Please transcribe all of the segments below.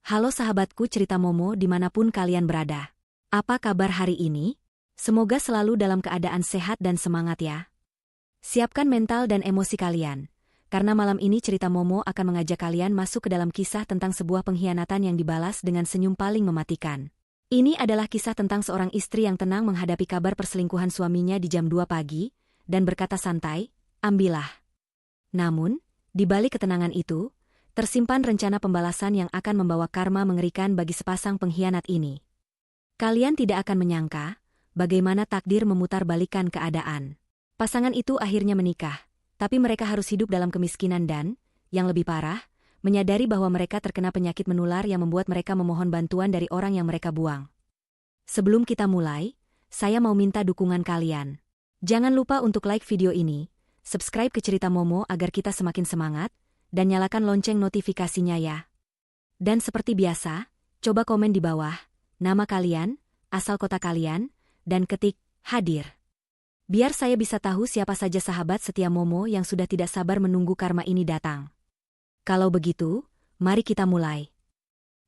Halo sahabatku cerita Momo dimanapun kalian berada. Apa kabar hari ini? Semoga selalu dalam keadaan sehat dan semangat ya. Siapkan mental dan emosi kalian, karena malam ini cerita Momo akan mengajak kalian masuk ke dalam kisah tentang sebuah pengkhianatan yang dibalas dengan senyum paling mematikan. Ini adalah kisah tentang seorang istri yang tenang menghadapi kabar perselingkuhan suaminya di jam 2 pagi, dan berkata santai, ambillah. Namun, di balik ketenangan itu, tersimpan rencana pembalasan yang akan membawa karma mengerikan bagi sepasang pengkhianat ini. Kalian tidak akan menyangka bagaimana takdir memutarbalikkan keadaan. Pasangan itu akhirnya menikah, tapi mereka harus hidup dalam kemiskinan dan, yang lebih parah, menyadari bahwa mereka terkena penyakit menular yang membuat mereka memohon bantuan dari orang yang mereka buang. Sebelum kita mulai, saya mau minta dukungan kalian. Jangan lupa untuk like video ini, subscribe ke cerita Momo agar kita semakin semangat, dan nyalakan lonceng notifikasinya ya. Dan seperti biasa, coba komen di bawah, nama kalian, asal kota kalian, dan ketik, hadir. Biar saya bisa tahu siapa saja sahabat setia Momo yang sudah tidak sabar menunggu karma ini datang. Kalau begitu, mari kita mulai.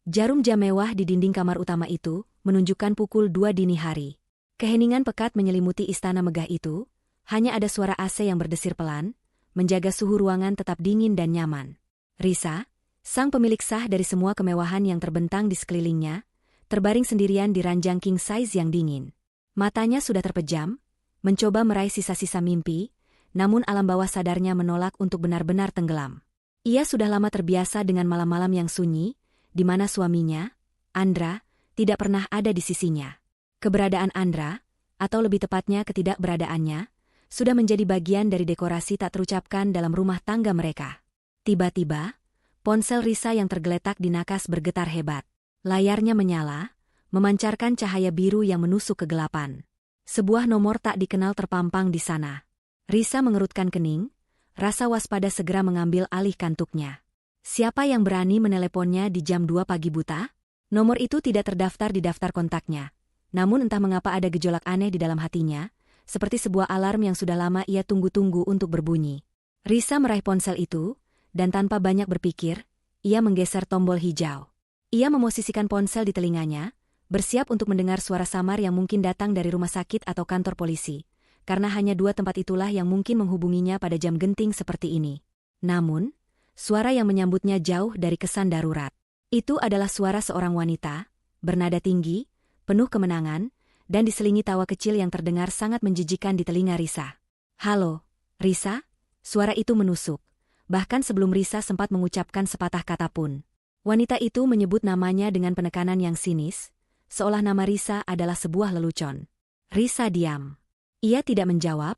Jarum jam mewah di dinding kamar utama itu menunjukkan pukul 2 dini hari. Keheningan pekat menyelimuti istana megah itu, hanya ada suara AC yang berdesir pelan, menjaga suhu ruangan tetap dingin dan nyaman. Risa, sang pemilik sah dari semua kemewahan yang terbentang di sekelilingnya, terbaring sendirian di ranjang king size yang dingin. Matanya sudah terpejam, mencoba meraih sisa-sisa mimpi, namun alam bawah sadarnya menolak untuk benar-benar tenggelam. Ia sudah lama terbiasa dengan malam-malam yang sunyi, di mana suaminya, Andra, tidak pernah ada di sisinya. Keberadaan Andra, atau lebih tepatnya ketidakberadaannya, sudah menjadi bagian dari dekorasi tak terucapkan dalam rumah tangga mereka. Tiba-tiba, ponsel Risa yang tergeletak di nakas bergetar hebat. Layarnya menyala, memancarkan cahaya biru yang menusuk kegelapan. Sebuah nomor tak dikenal terpampang di sana. Risa mengerutkan kening, rasa waspada segera mengambil alih kantuknya. Siapa yang berani meneleponnya di jam 2 pagi buta? Nomor itu tidak terdaftar di daftar kontaknya. Namun entah mengapa ada gejolak aneh di dalam hatinya, seperti sebuah alarm yang sudah lama ia tunggu-tunggu untuk berbunyi. Risa meraih ponsel itu, dan tanpa banyak berpikir, ia menggeser tombol hijau. Ia memosisikan ponsel di telinganya, bersiap untuk mendengar suara samar yang mungkin datang dari rumah sakit atau kantor polisi, karena hanya 2 tempat itulah yang mungkin menghubunginya pada jam genting seperti ini. Namun, suara yang menyambutnya jauh dari kesan darurat. Itu adalah suara seorang wanita, bernada tinggi, penuh kemenangan, dan diselingi tawa kecil yang terdengar sangat menjijikan di telinga Risa. Halo, Risa? Suara itu menusuk, bahkan sebelum Risa sempat mengucapkan sepatah kata pun. Wanita itu menyebut namanya dengan penekanan yang sinis, seolah nama Risa adalah sebuah lelucon. Risa diam. Ia tidak menjawab,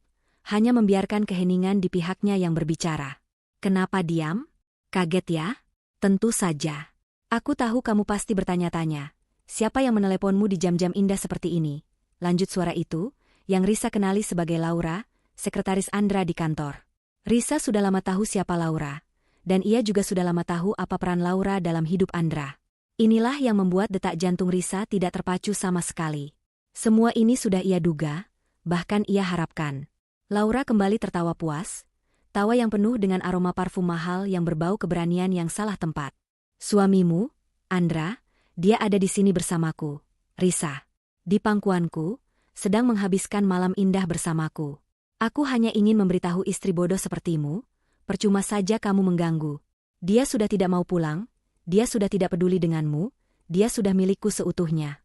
hanya membiarkan keheningan di pihaknya yang berbicara. Kenapa diam? Kaget ya? Tentu saja. Aku tahu kamu pasti bertanya-tanya. Siapa yang meneleponmu di jam-jam indah seperti ini? Lanjut suara itu, yang Risa kenali sebagai Laura, sekretaris Andra di kantor. Risa sudah lama tahu siapa Laura, dan ia juga sudah lama tahu apa peran Laura dalam hidup Andra. Inilah yang membuat detak jantung Risa tidak terpacu sama sekali. Semua ini sudah ia duga, bahkan ia harapkan. Laura kembali tertawa puas, tawa yang penuh dengan aroma parfum mahal yang berbau keberanian yang salah tempat. Suamimu, Andra, dia ada di sini bersamaku, Risa. Di pangkuanku, sedang menghabiskan malam indah bersamaku. Aku hanya ingin memberitahu istri bodoh sepertimu, percuma saja kamu mengganggu. Dia sudah tidak mau pulang, dia sudah tidak peduli denganmu, dia sudah milikku seutuhnya.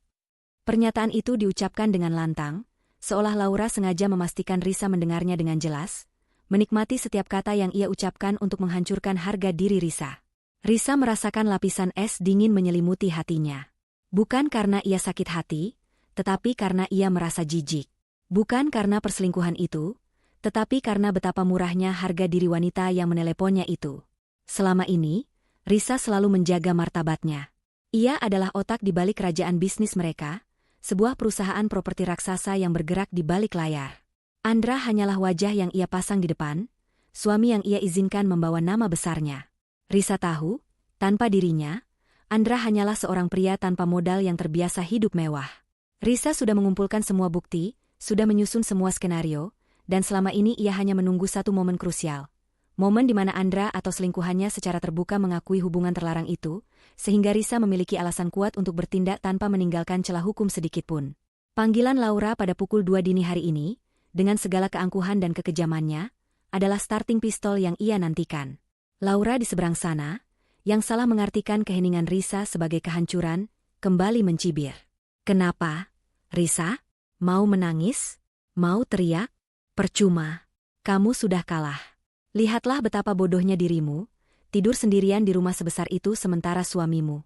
Pernyataan itu diucapkan dengan lantang, seolah Laura sengaja memastikan Risa mendengarnya dengan jelas, menikmati setiap kata yang ia ucapkan untuk menghancurkan harga diri Risa. Risa merasakan lapisan es dingin menyelimuti hatinya. Bukan karena ia sakit hati, tetapi karena ia merasa jijik. Bukan karena perselingkuhan itu, tetapi karena betapa murahnya harga diri wanita yang meneleponnya itu. Selama ini, Risa selalu menjaga martabatnya. Ia adalah otak di balik kerajaan bisnis mereka, sebuah perusahaan properti raksasa yang bergerak di balik layar. Andra hanyalah wajah yang ia pasang di depan, suami yang ia izinkan membawa nama besarnya. Risa tahu, tanpa dirinya, Andra hanyalah seorang pria tanpa modal yang terbiasa hidup mewah. Risa sudah mengumpulkan semua bukti, sudah menyusun semua skenario, dan selama ini ia hanya menunggu satu momen krusial. Momen di mana Andra atau selingkuhannya secara terbuka mengakui hubungan terlarang itu, sehingga Risa memiliki alasan kuat untuk bertindak tanpa meninggalkan celah hukum sedikitpun. Panggilan Laura pada pukul 2 dini hari ini, dengan segala keangkuhan dan kekejamannya, adalah starting pistol yang ia nantikan. Laura di seberang sana, yang salah mengartikan keheningan Risa sebagai kehancuran, kembali mencibir. Kenapa, Risa? Mau menangis? Mau teriak? Percuma. Kamu sudah kalah. Lihatlah betapa bodohnya dirimu, tidur sendirian di rumah sebesar itu sementara suamimu.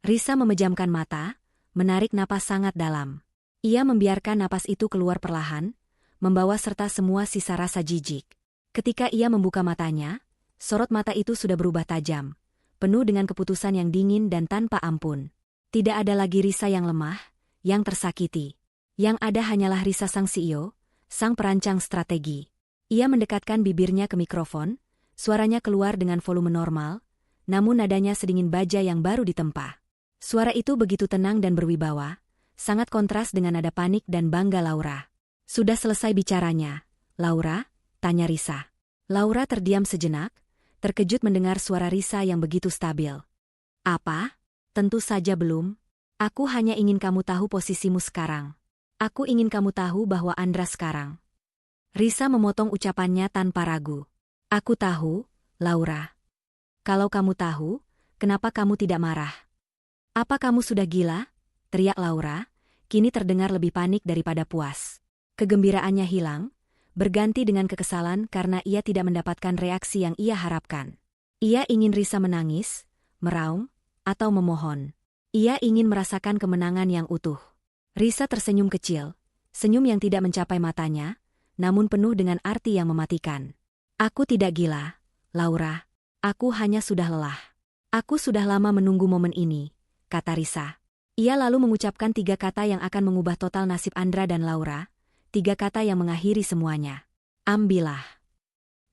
Risa memejamkan mata, menarik napas sangat dalam. Ia membiarkan napas itu keluar perlahan, membawa serta semua sisa rasa jijik. Ketika ia membuka matanya, sorot mata itu sudah berubah tajam, penuh dengan keputusan yang dingin dan tanpa ampun. Tidak ada lagi Risa yang lemah, yang tersakiti. Yang ada hanyalah Risa sang CEO, sang perancang strategi. Ia mendekatkan bibirnya ke mikrofon, suaranya keluar dengan volume normal, namun nadanya sedingin baja yang baru ditempa. Suara itu begitu tenang dan berwibawa, sangat kontras dengan nada panik dan bangga Laura. Sudah selesai bicaranya, Laura? Tanya Risa. Laura terdiam sejenak, terkejut mendengar suara Risa yang begitu stabil. Apa? Tentu saja belum. Aku hanya ingin kamu tahu posisimu sekarang. Aku ingin kamu tahu bahwa Andra sekarang. Risa memotong ucapannya tanpa ragu. Aku tahu, Laura. Kalau kamu tahu, kenapa kamu tidak marah? Apa kamu sudah gila? Teriak Laura, kini terdengar lebih panik daripada puas. Kegembiraannya hilang, berganti dengan kekesalan karena ia tidak mendapatkan reaksi yang ia harapkan. Ia ingin Risa menangis, meraung, atau memohon. Ia ingin merasakan kemenangan yang utuh. Risa tersenyum kecil, senyum yang tidak mencapai matanya, namun penuh dengan arti yang mematikan. Aku tidak gila, Laura. Aku hanya sudah lelah. Aku sudah lama menunggu momen ini, kata Risa. Ia lalu mengucapkan 3 kata yang akan mengubah total nasib Andra dan Laura, 3 kata yang mengakhiri semuanya. Ambillah.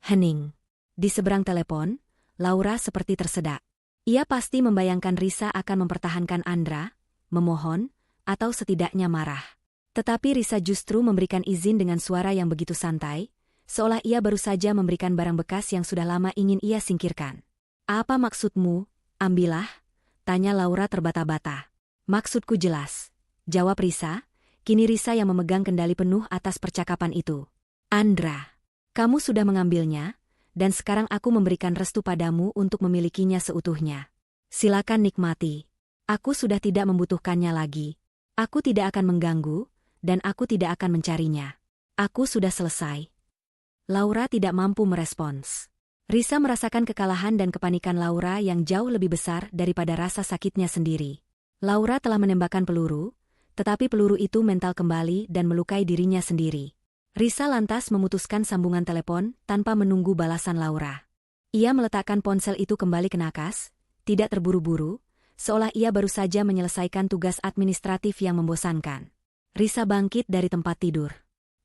Hening. Di seberang telepon, Laura seperti tersedak. Ia pasti membayangkan Risa akan mempertahankan Andra, memohon, atau setidaknya marah. Tetapi Risa justru memberikan izin dengan suara yang begitu santai, seolah ia baru saja memberikan barang bekas yang sudah lama ingin ia singkirkan. Apa maksudmu? Ambillah, tanya Laura terbata-bata. Maksudku jelas, jawab Risa, kini Risa yang memegang kendali penuh atas percakapan itu. Andra, kamu sudah mengambilnya, dan sekarang aku memberikan restu padamu untuk memilikinya seutuhnya. Silakan nikmati. Aku sudah tidak membutuhkannya lagi. Aku tidak akan mengganggu, dan aku tidak akan mencarinya. Aku sudah selesai. Laura tidak mampu merespons. Risa merasakan kekalahan dan kepanikan Laura yang jauh lebih besar daripada rasa sakitnya sendiri. Laura telah menembakkan peluru, tetapi peluru itu mental kembali dan melukai dirinya sendiri. Risa lantas memutuskan sambungan telepon tanpa menunggu balasan Laura. Ia meletakkan ponsel itu kembali ke nakas, tidak terburu-buru, seolah ia baru saja menyelesaikan tugas administratif yang membosankan. Risa bangkit dari tempat tidur.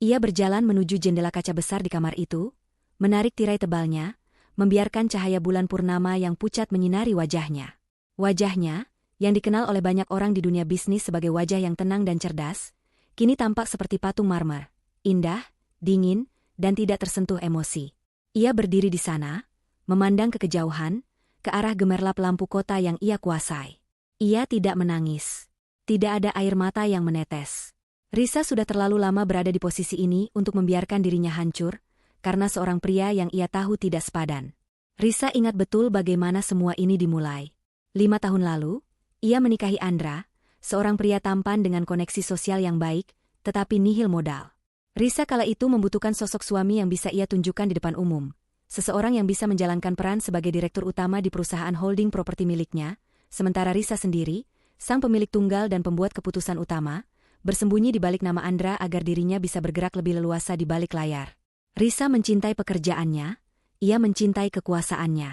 Ia berjalan menuju jendela kaca besar di kamar itu, menarik tirai tebalnya, membiarkan cahaya bulan purnama yang pucat menyinari wajahnya. Wajahnya, yang dikenal oleh banyak orang di dunia bisnis sebagai wajah yang tenang dan cerdas, kini tampak seperti patung marmer, indah, dingin, dan tidak tersentuh emosi. Ia berdiri di sana, memandang ke kejauhan, ke arah gemerlap lampu kota yang ia kuasai. Ia tidak menangis. Tidak ada air mata yang menetes. Risa sudah terlalu lama berada di posisi ini untuk membiarkan dirinya hancur, karena seorang pria yang ia tahu tidak sepadan. Risa ingat betul bagaimana semua ini dimulai. 5 tahun lalu, ia menikahi Andra, seorang pria tampan dengan koneksi sosial yang baik, tetapi nihil modal. Risa kala itu membutuhkan sosok suami yang bisa ia tunjukkan di depan umum. Seseorang yang bisa menjalankan peran sebagai direktur utama di perusahaan holding properti miliknya, sementara Risa sendiri, sang pemilik tunggal dan pembuat keputusan utama, bersembunyi di balik nama Andra agar dirinya bisa bergerak lebih leluasa di balik layar. Risa mencintai pekerjaannya, ia mencintai kekuasaannya.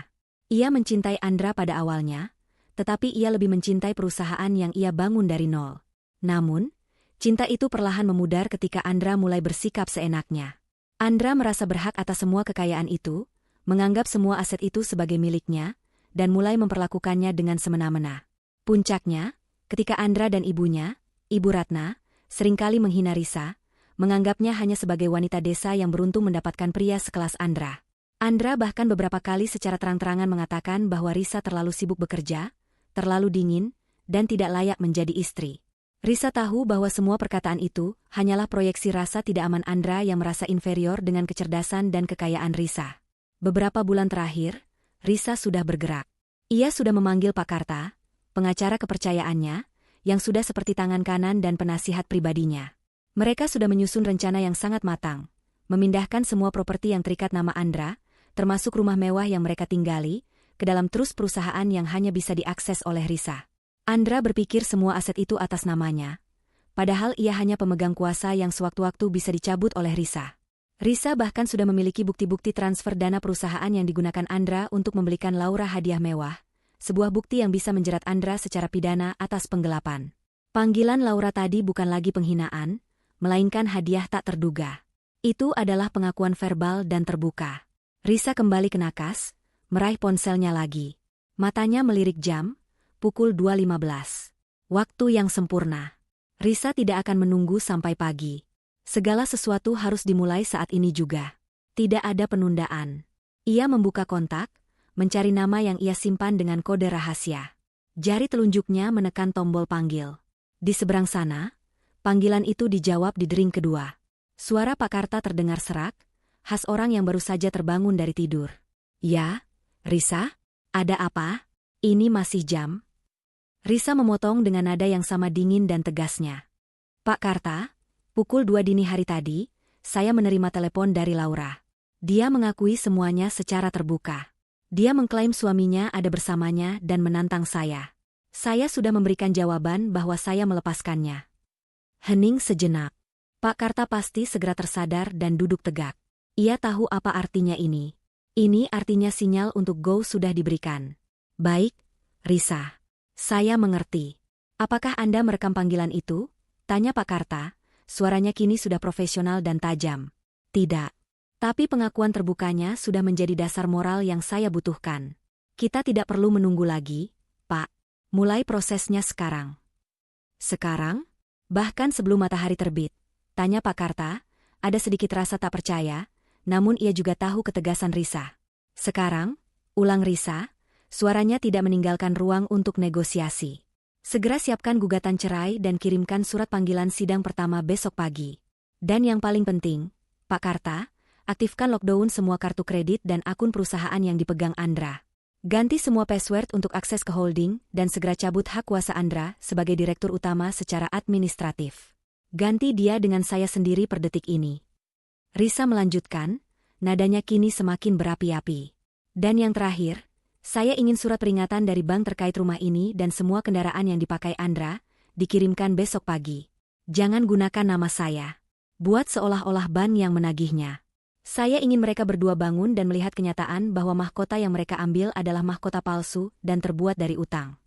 Ia mencintai Andra pada awalnya, tetapi ia lebih mencintai perusahaan yang ia bangun dari nol. Namun, cinta itu perlahan memudar ketika Andra mulai bersikap seenaknya. Andra merasa berhak atas semua kekayaan itu, menganggap semua aset itu sebagai miliknya, dan mulai memperlakukannya dengan semena-mena. Puncaknya, ketika Andra dan ibunya, Ibu Ratna, seringkali menghina Risa, menganggapnya hanya sebagai wanita desa yang beruntung mendapatkan pria sekelas Andra. Andra bahkan beberapa kali secara terang-terangan mengatakan bahwa Risa terlalu sibuk bekerja, terlalu dingin, dan tidak layak menjadi istri. Risa tahu bahwa semua perkataan itu hanyalah proyeksi rasa tidak aman Andra yang merasa inferior dengan kecerdasan dan kekayaan Risa. Beberapa bulan terakhir, Risa sudah bergerak. Ia sudah memanggil Pak Karta, pengacara kepercayaannya, yang sudah seperti tangan kanan dan penasihat pribadinya. Mereka sudah menyusun rencana yang sangat matang, memindahkan semua properti yang terikat nama Andra, termasuk rumah mewah yang mereka tinggali, ke dalam trust perusahaan yang hanya bisa diakses oleh Risa. Andra berpikir semua aset itu atas namanya, padahal ia hanya pemegang kuasa yang sewaktu-waktu bisa dicabut oleh Risa. Risa bahkan sudah memiliki bukti-bukti transfer dana perusahaan yang digunakan Andra untuk membelikan Laura hadiah mewah, sebuah bukti yang bisa menjerat Andra secara pidana atas penggelapan. Panggilan Laura tadi bukan lagi penghinaan, melainkan hadiah tak terduga. Itu adalah pengakuan verbal dan terbuka. Risa kembali ke nakas, meraih ponselnya lagi. Matanya melirik jam, pukul 2.15. Waktu yang sempurna. Risa tidak akan menunggu sampai pagi. Segala sesuatu harus dimulai saat ini juga. Tidak ada penundaan. Ia membuka kontak, mencari nama yang ia simpan dengan kode rahasia. Jari telunjuknya menekan tombol panggil. Di seberang sana, panggilan itu dijawab di dering kedua. Suara Pak Karta terdengar serak, khas orang yang baru saja terbangun dari tidur. Ya, Risa? Ada apa? Ini masih jam? Risa memotong dengan nada yang sama dingin dan tegasnya. Pak Karta, pukul 2 dini hari tadi, saya menerima telepon dari Laura. Dia mengakui semuanya secara terbuka. Dia mengklaim suaminya ada bersamanya dan menantang saya. Saya sudah memberikan jawaban bahwa saya melepaskannya. Hening sejenak. Pak Karta pasti segera tersadar dan duduk tegak. Ia tahu apa artinya ini. Ini artinya sinyal untuk go sudah diberikan. Baik, Risa. Saya mengerti. Apakah Anda merekam panggilan itu? Tanya Pak Karta. Suaranya kini sudah profesional dan tajam. Tidak. Tapi pengakuan terbukanya sudah menjadi dasar moral yang saya butuhkan. Kita tidak perlu menunggu lagi, Pak. Mulai prosesnya sekarang. Sekarang? Bahkan sebelum matahari terbit. Tanya Pak Karta, ada sedikit rasa tak percaya, namun ia juga tahu ketegasan Risa. Sekarang, ulang Risa, suaranya tidak meninggalkan ruang untuk negosiasi. Segera siapkan gugatan cerai dan kirimkan surat panggilan sidang pertama besok pagi. Dan yang paling penting, Pak Karta, aktifkan lockdown semua kartu kredit dan akun perusahaan yang dipegang Andra. Ganti semua password untuk akses ke holding dan segera cabut hak kuasa Andra sebagai direktur utama secara administratif. Ganti dia dengan saya sendiri per detik ini. Risa melanjutkan, nadanya kini semakin berapi-api. Dan yang terakhir, saya ingin surat peringatan dari bank terkait rumah ini dan semua kendaraan yang dipakai Andra, dikirimkan besok pagi. Jangan gunakan nama saya. Buat seolah-olah bank yang menagihnya. Saya ingin mereka berdua bangun dan melihat kenyataan bahwa mahkota yang mereka ambil adalah mahkota palsu dan terbuat dari utang.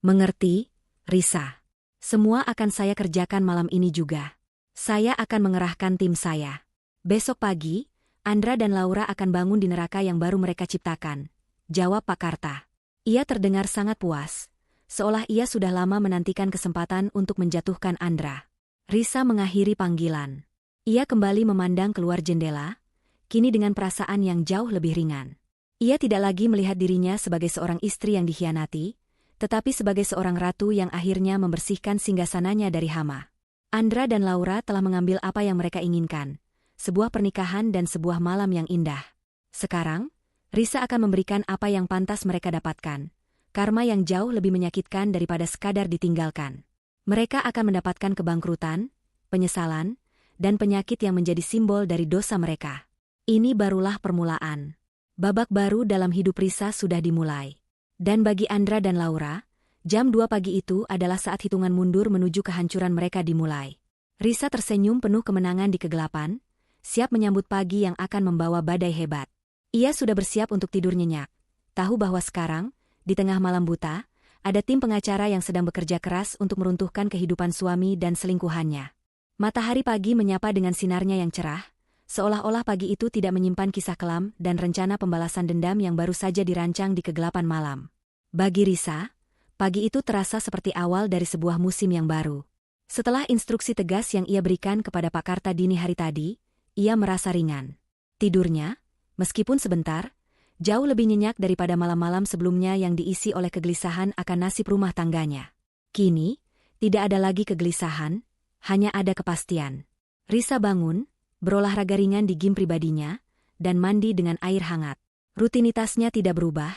Mengerti, Risa? Semua akan saya kerjakan malam ini juga. Saya akan mengerahkan tim saya. Besok pagi, Andra dan Laura akan bangun di neraka yang baru mereka ciptakan. Jawab Pak Karta. Ia terdengar sangat puas, seolah ia sudah lama menantikan kesempatan untuk menjatuhkan Andra. Risa mengakhiri panggilan. Ia kembali memandang keluar jendela, kini dengan perasaan yang jauh lebih ringan. Ia tidak lagi melihat dirinya sebagai seorang istri yang dikhianati, tetapi sebagai seorang ratu yang akhirnya membersihkan singgasananya dari hama. Andra dan Laura telah mengambil apa yang mereka inginkan, sebuah pernikahan dan sebuah malam yang indah. Sekarang, Risa akan memberikan apa yang pantas mereka dapatkan, karma yang jauh lebih menyakitkan daripada sekadar ditinggalkan. Mereka akan mendapatkan kebangkrutan, penyesalan, dan penyakit yang menjadi simbol dari dosa mereka. Ini barulah permulaan. Babak baru dalam hidup Risa sudah dimulai. Dan bagi Andra dan Laura, jam 2 pagi itu adalah saat hitungan mundur menuju kehancuran mereka dimulai. Risa tersenyum penuh kemenangan di kegelapan, siap menyambut pagi yang akan membawa badai hebat. Ia sudah bersiap untuk tidur nyenyak. Tahu bahwa sekarang, di tengah malam buta, ada tim pengacara yang sedang bekerja keras untuk meruntuhkan kehidupan suami dan selingkuhannya. Matahari pagi menyapa dengan sinarnya yang cerah, seolah-olah pagi itu tidak menyimpan kisah kelam dan rencana pembalasan dendam yang baru saja dirancang di kegelapan malam. Bagi Risa, pagi itu terasa seperti awal dari sebuah musim yang baru. Setelah instruksi tegas yang ia berikan kepada Pak Karta dini hari tadi, ia merasa ringan. Tidurnya, Meskipun sebentar, jauh lebih nyenyak daripada malam-malam sebelumnya yang diisi oleh kegelisahan akan nasib rumah tangganya. Kini, tidak ada lagi kegelisahan, hanya ada kepastian. Risa bangun, berolahraga ringan di gym pribadinya, dan mandi dengan air hangat. Rutinitasnya tidak berubah,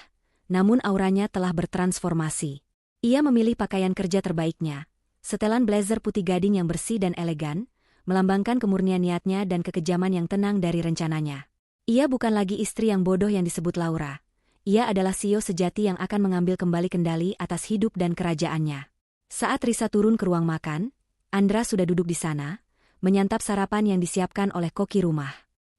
namun auranya telah bertransformasi. Ia memilih pakaian kerja terbaiknya, setelan blazer putih gading yang bersih dan elegan, melambangkan kemurnian niatnya dan kekejaman yang tenang dari rencananya. Ia bukan lagi istri yang bodoh yang disebut Laura. Ia adalah CEO sejati yang akan mengambil kembali kendali atas hidup dan kerajaannya. Saat Risa turun ke ruang makan, Andra sudah duduk di sana, menyantap sarapan yang disiapkan oleh koki rumah.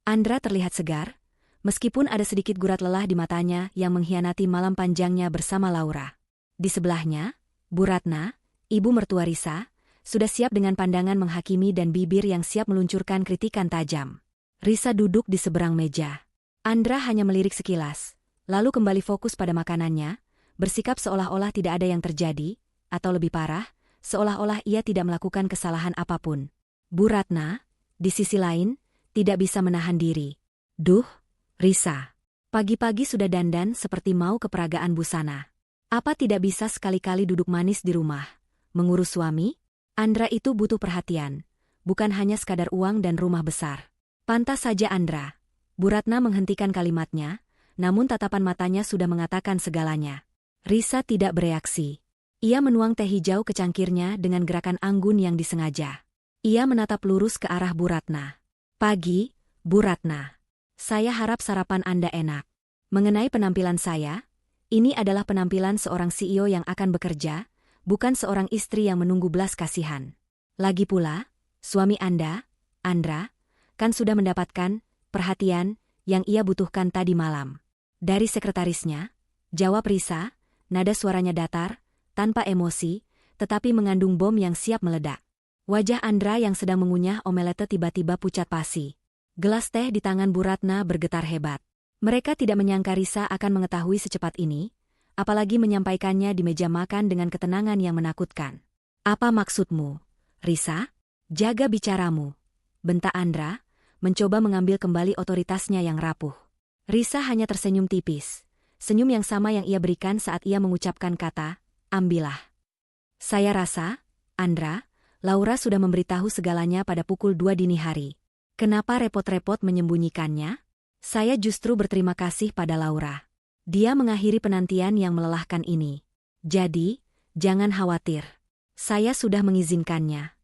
Andra terlihat segar, meskipun ada sedikit gurat lelah di matanya yang mengkhianati malam panjangnya bersama Laura. Di sebelahnya, Bu Ratna, ibu mertua Risa, sudah siap dengan pandangan menghakimi dan bibir yang siap meluncurkan kritikan tajam. Risa duduk di seberang meja. Andra hanya melirik sekilas, lalu kembali fokus pada makanannya, bersikap seolah-olah tidak ada yang terjadi, atau lebih parah, seolah-olah ia tidak melakukan kesalahan apapun. Bu Ratna, di sisi lain, tidak bisa menahan diri. Duh, Risa. Pagi-pagi sudah dandan seperti mau ke peragaan busana. Apa tidak bisa sekali-kali duduk manis di rumah, mengurus suami? Andra itu butuh perhatian, bukan hanya sekadar uang dan rumah besar. Pantas saja Andra. Bu Ratna menghentikan kalimatnya, namun tatapan matanya sudah mengatakan segalanya. Risa tidak bereaksi. Ia menuang teh hijau ke cangkirnya dengan gerakan anggun yang disengaja. Ia menatap lurus ke arah Bu Ratna. Pagi, Bu Ratna. Saya harap sarapan Anda enak. Mengenai penampilan saya, ini adalah penampilan seorang CEO yang akan bekerja, bukan seorang istri yang menunggu belas kasihan. Lagi pula, suami Anda, Andra, kan sudah mendapatkan perhatian yang ia butuhkan tadi malam. Dari sekretarisnya, jawab Risa, nada suaranya datar, tanpa emosi, tetapi mengandung bom yang siap meledak. Wajah Andra yang sedang mengunyah omelette tiba-tiba pucat pasi. Gelas teh di tangan Bu Ratna bergetar hebat. Mereka tidak menyangka Risa akan mengetahui secepat ini, apalagi menyampaikannya di meja makan dengan ketenangan yang menakutkan. Apa maksudmu, Risa? Jaga bicaramu, bentak Andra, mencoba mengambil kembali otoritasnya yang rapuh. Risa hanya tersenyum tipis, senyum yang sama yang ia berikan saat ia mengucapkan kata, ambillah. Saya rasa, Andra, Laura sudah memberitahu segalanya pada pukul 2 dini hari. Kenapa repot-repot menyembunyikannya? Saya justru berterima kasih pada Laura. Dia mengakhiri penantian yang melelahkan ini. Jadi, jangan khawatir. Saya sudah mengizinkannya.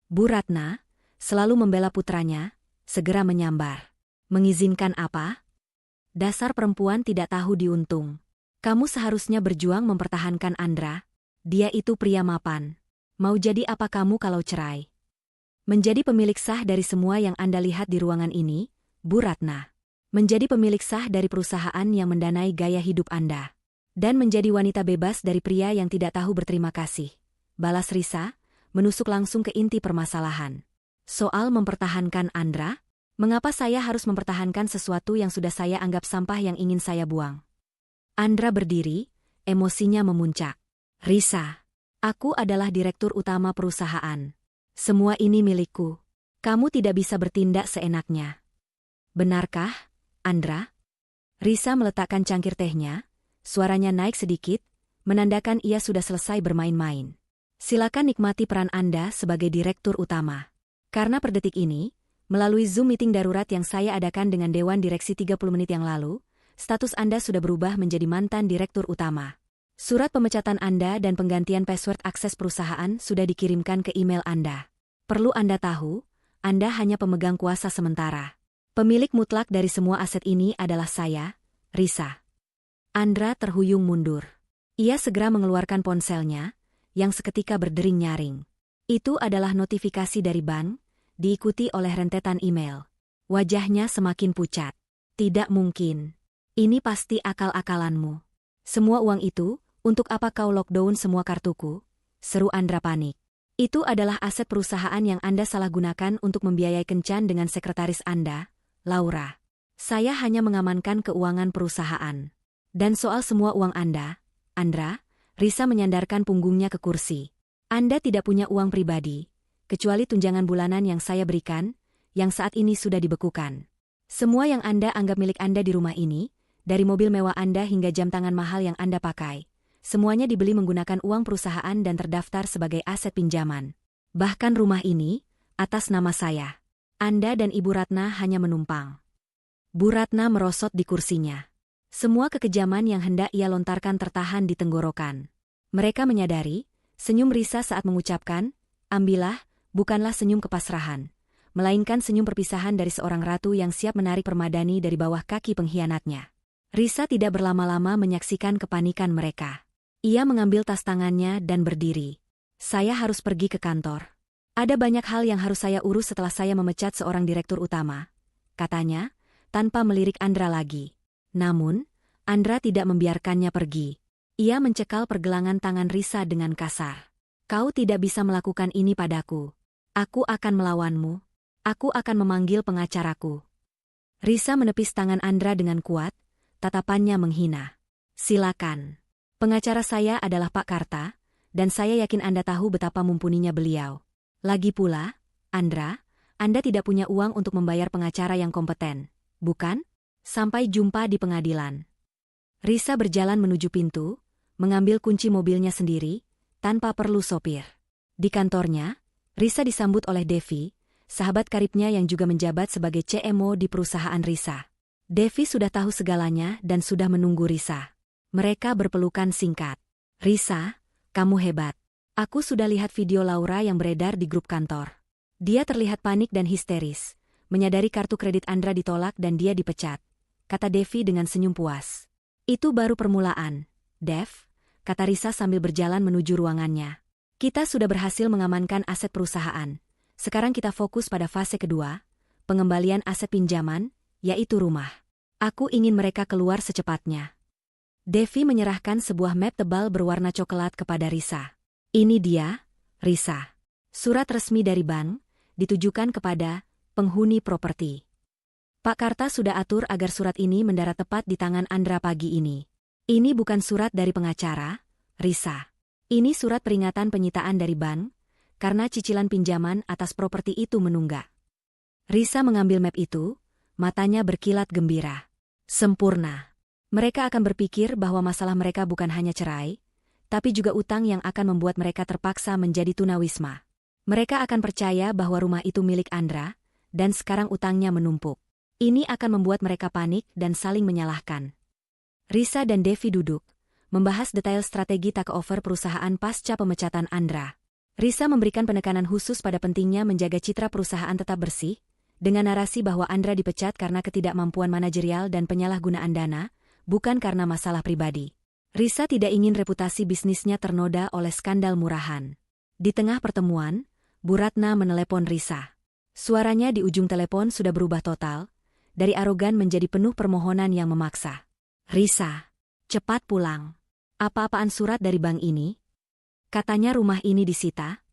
Bu Ratna, selalu membela putranya, segera menyambar. Mengizinkan apa? Dasar perempuan tidak tahu diuntung. Kamu seharusnya berjuang mempertahankan Andra. Dia itu pria mapan. Mau jadi apa kamu kalau cerai? Menjadi pemilik sah dari semua yang Anda lihat di ruangan ini, Bu Ratna. Menjadi pemilik sah dari perusahaan yang mendanai gaya hidup Anda. Dan menjadi wanita bebas dari pria yang tidak tahu berterima kasih. Balas Risa, menusuk langsung ke inti permasalahan. Soal mempertahankan Andra, mengapa saya harus mempertahankan sesuatu yang sudah saya anggap sampah yang ingin saya buang? Andra berdiri, emosinya memuncak. Risa, aku adalah direktur utama perusahaan. Semua ini milikku. Kamu tidak bisa bertindak seenaknya. Benarkah, Andra? Risa meletakkan cangkir tehnya, suaranya naik sedikit, menandakan ia sudah selesai bermain-main. Silakan nikmati peran Anda sebagai direktur utama. Karena per detik ini, melalui Zoom meeting darurat yang saya adakan dengan Dewan Direksi 30 menit yang lalu, status Anda sudah berubah menjadi mantan direktur utama. Surat pemecatan Anda dan penggantian password akses perusahaan sudah dikirimkan ke email Anda. Perlu Anda tahu, Anda hanya pemegang kuasa sementara. Pemilik mutlak dari semua aset ini adalah saya, Risa. Andra terhuyung mundur. Ia segera mengeluarkan ponselnya, yang seketika berdering nyaring. Itu adalah notifikasi dari bank, diikuti oleh rentetan email. Wajahnya semakin pucat. Tidak mungkin. Ini pasti akal-akalanmu. Semua uang itu, untuk apa kau lockdown semua kartuku? Seru Andra panik. Itu adalah aset perusahaan yang Anda salah gunakan untuk membiayai kencan dengan sekretaris Anda, Laura. Saya hanya mengamankan keuangan perusahaan. Dan soal semua uang Anda, Andra, Risa menyandarkan punggungnya ke kursi. Anda tidak punya uang pribadi, kecuali tunjangan bulanan yang saya berikan, yang saat ini sudah dibekukan. Semua yang Anda anggap milik Anda di rumah ini, dari mobil mewah Anda hingga jam tangan mahal yang Anda pakai, semuanya dibeli menggunakan uang perusahaan dan terdaftar sebagai aset pinjaman. Bahkan rumah ini, atas nama saya. Anda dan Ibu Ratna hanya menumpang. Bu Ratna merosot di kursinya. Semua kekejaman yang hendak ia lontarkan tertahan di tenggorokan. Mereka menyadari, senyum Risa saat mengucapkan, ambillah, bukanlah senyum kepasrahan, melainkan senyum perpisahan dari seorang ratu yang siap menarik permadani dari bawah kaki pengkhianatnya. Risa tidak berlama-lama menyaksikan kepanikan mereka. Ia mengambil tas tangannya dan berdiri. Saya harus pergi ke kantor. Ada banyak hal yang harus saya urus setelah saya memecat seorang direktur utama, katanya, tanpa melirik Andra lagi. Namun, Andra tidak membiarkannya pergi. Ia mencekal pergelangan tangan Risa dengan kasar. Kau tidak bisa melakukan ini padaku. Aku akan melawanmu. Aku akan memanggil pengacaraku. Risa menepis tangan Andra dengan kuat, tatapannya menghina. Silakan. Pengacara saya adalah Pak Karta, dan saya yakin Anda tahu betapa mumpuninya beliau. Lagi pula, Andra, Anda tidak punya uang untuk membayar pengacara yang kompeten, bukan? Sampai jumpa di pengadilan. Risa berjalan menuju pintu, mengambil kunci mobilnya sendiri, tanpa perlu sopir. Di kantornya, Risa disambut oleh Devi, sahabat karibnya yang juga menjabat sebagai CMO di perusahaan Risa. Devi sudah tahu segalanya dan sudah menunggu Risa. Mereka berpelukan singkat. Risa, kamu hebat. Aku sudah lihat video Laura yang beredar di grup kantor. Dia terlihat panik dan histeris, menyadari kartu kredit Andra ditolak dan dia dipecat, kata Devi dengan senyum puas. Itu baru permulaan, Dev, kata Risa sambil berjalan menuju ruangannya. Kita sudah berhasil mengamankan aset perusahaan. Sekarang kita fokus pada fase kedua, pengembalian aset pinjaman, yaitu rumah. Aku ingin mereka keluar secepatnya. Devi menyerahkan sebuah map tebal berwarna coklat kepada Risa. Ini dia, Risa. Surat resmi dari bank, ditujukan kepada penghuni properti. Pak Karta sudah atur agar surat ini mendarat tepat di tangan Andra pagi ini. Ini bukan surat dari pengacara, Risa. Ini surat peringatan penyitaan dari bank, karena cicilan pinjaman atas properti itu menunggak. Risa mengambil map itu, matanya berkilat gembira. Sempurna. Mereka akan berpikir bahwa masalah mereka bukan hanya cerai, tapi juga utang yang akan membuat mereka terpaksa menjadi tunawisma. Mereka akan percaya bahwa rumah itu milik Andra, dan sekarang utangnya menumpuk. Ini akan membuat mereka panik dan saling menyalahkan. Risa dan Devi duduk, membahas detail strategi takeover perusahaan pasca pemecatan Andra. Risa memberikan penekanan khusus pada pentingnya menjaga citra perusahaan tetap bersih, dengan narasi bahwa Andra dipecat karena ketidakmampuan manajerial dan penyalahgunaan dana, bukan karena masalah pribadi. Risa tidak ingin reputasi bisnisnya ternoda oleh skandal murahan. Di tengah pertemuan, Bu Ratna menelepon Risa. Suaranya di ujung telepon sudah berubah total, dari arogan menjadi penuh permohonan yang memaksa. Risa, cepat pulang. Apa-apaan surat dari bank ini? Katanya rumah ini disita.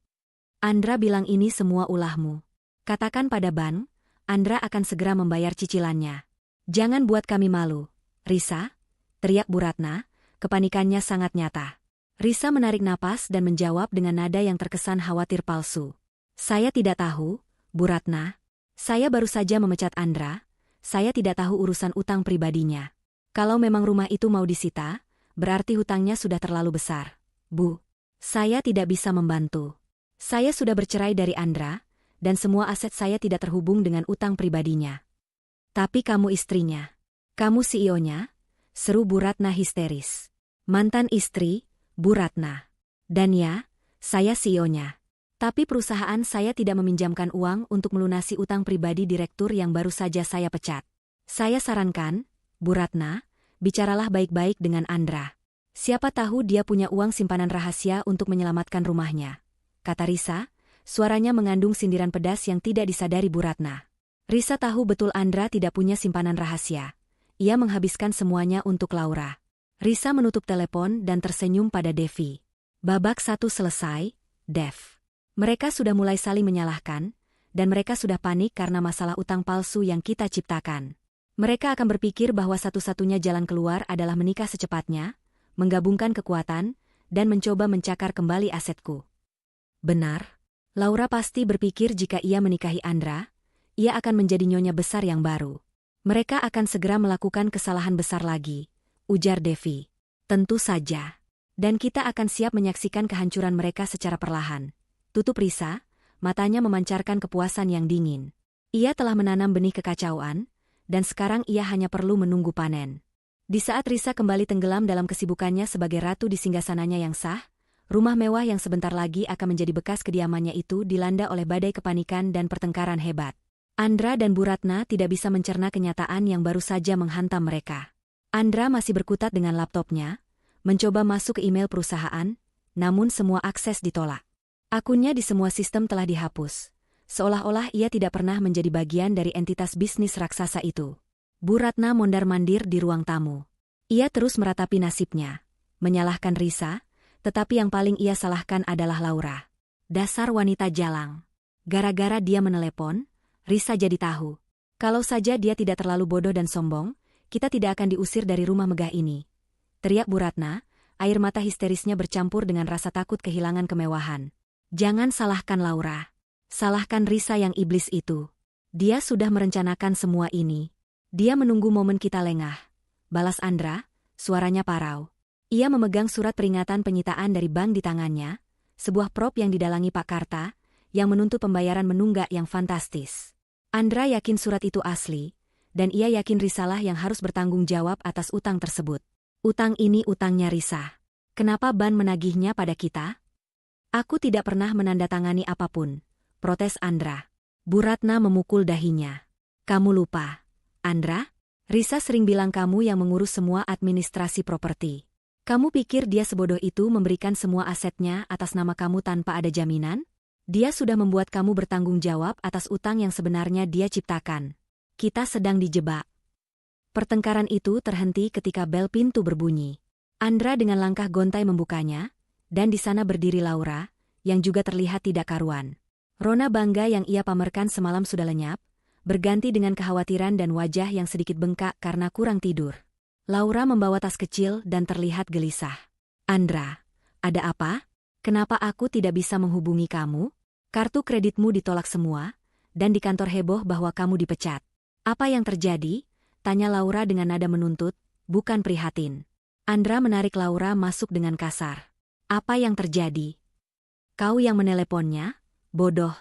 Andra bilang ini semua ulahmu. Katakan pada bank, Andra akan segera membayar cicilannya. Jangan buat kami malu. Risa, teriak Bu Ratna, kepanikannya sangat nyata. Risa menarik napas dan menjawab dengan nada yang terkesan khawatir palsu. Saya tidak tahu, Bu Ratna. Saya baru saja memecat Andra. Saya tidak tahu urusan utang pribadinya. Kalau memang rumah itu mau disita, berarti hutangnya sudah terlalu besar. Bu, saya tidak bisa membantu. Saya sudah bercerai dari Andra, dan semua aset saya tidak terhubung dengan utang pribadinya. Tapi kamu istrinya. Kamu CEO-nya? Seru Bu Ratna histeris. Mantan istri, Bu Ratna. Dan ya, saya CEO-nya. Tapi perusahaan saya tidak meminjamkan uang untuk melunasi utang pribadi direktur yang baru saja saya pecat. Saya sarankan, Bu Ratna, bicaralah baik-baik dengan Andra. Siapa tahu dia punya uang simpanan rahasia untuk menyelamatkan rumahnya, kata Risa, suaranya mengandung sindiran pedas yang tidak disadari Bu Ratna. Risa tahu betul Andra tidak punya simpanan rahasia. Ia menghabiskan semuanya untuk Laura. Risa menutup telepon dan tersenyum pada Devi. Babak 1 selesai, Dev. Mereka sudah mulai saling menyalahkan, dan mereka sudah panik karena masalah utang palsu yang kita ciptakan. Mereka akan berpikir bahwa satu-satunya jalan keluar adalah menikah secepatnya, menggabungkan kekuatan, dan mencoba mencakar kembali asetku. Benar. Laura pasti berpikir jika ia menikahi Andra, ia akan menjadi nyonya besar yang baru. Mereka akan segera melakukan kesalahan besar lagi, ujar Devi. Tentu saja. Dan kita akan siap menyaksikan kehancuran mereka secara perlahan. Tutup Risa, matanya memancarkan kepuasan yang dingin. Ia telah menanam benih kekacauan, dan sekarang ia hanya perlu menunggu panen. Di saat Risa kembali tenggelam dalam kesibukannya sebagai ratu di singgasananya yang sah, rumah mewah yang sebentar lagi akan menjadi bekas kediamannya itu dilanda oleh badai kepanikan dan pertengkaran hebat. Andra dan Bu Ratna tidak bisa mencerna kenyataan yang baru saja menghantam mereka. Andra masih berkutat dengan laptopnya, mencoba masuk ke email perusahaan, namun semua akses ditolak. Akunnya di semua sistem telah dihapus, seolah-olah ia tidak pernah menjadi bagian dari entitas bisnis raksasa itu. Bu Ratna mondar-mandir di ruang tamu. Ia terus meratapi nasibnya, menyalahkan Risa, tetapi yang paling ia salahkan adalah Laura. Dasar wanita jalang. Gara-gara dia menelepon, Risa jadi tahu. Kalau saja dia tidak terlalu bodoh dan sombong, kita tidak akan diusir dari rumah megah ini. Teriak Bu Ratna, air mata histerisnya bercampur dengan rasa takut kehilangan kemewahan. Jangan salahkan Laura. Salahkan Risa yang iblis itu. Dia sudah merencanakan semua ini. Dia menunggu momen kita lengah. Balas Andra, suaranya parau. Ia memegang surat peringatan penyitaan dari bank di tangannya, sebuah prop yang didalangi Pak Karta, yang menuntut pembayaran menunggak yang fantastis. Andra yakin surat itu asli, dan ia yakin Risalah yang harus bertanggung jawab atas utang tersebut. Utang ini utangnya Risa. Kenapa ban menagihnya pada kita? Aku tidak pernah menandatangani apapun, protes Andra. Bu Ratna memukul dahinya. Kamu lupa, Andra? Risa sering bilang kamu yang mengurus semua administrasi properti. Kamu pikir dia sebodoh itu memberikan semua asetnya atas nama kamu tanpa ada jaminan? Dia sudah membuat kamu bertanggung jawab atas utang yang sebenarnya dia ciptakan. Kita sedang dijebak. Pertengkaran itu terhenti ketika bel pintu berbunyi. Andra dengan langkah gontai membukanya, dan di sana berdiri Laura, yang juga terlihat tidak karuan. Rona bangga yang ia pamerkan semalam sudah lenyap, berganti dengan kekhawatiran dan wajah yang sedikit bengkak karena kurang tidur. Laura membawa tas kecil dan terlihat gelisah. Andra, ada apa? Kenapa aku tidak bisa menghubungi kamu? Kartu kreditmu ditolak semua, dan di kantor heboh bahwa kamu dipecat. Apa yang terjadi? Tanya Laura dengan nada menuntut, bukan prihatin. Andra menarik Laura masuk dengan kasar. Apa yang terjadi? Kau yang meneleponnya? Bodoh.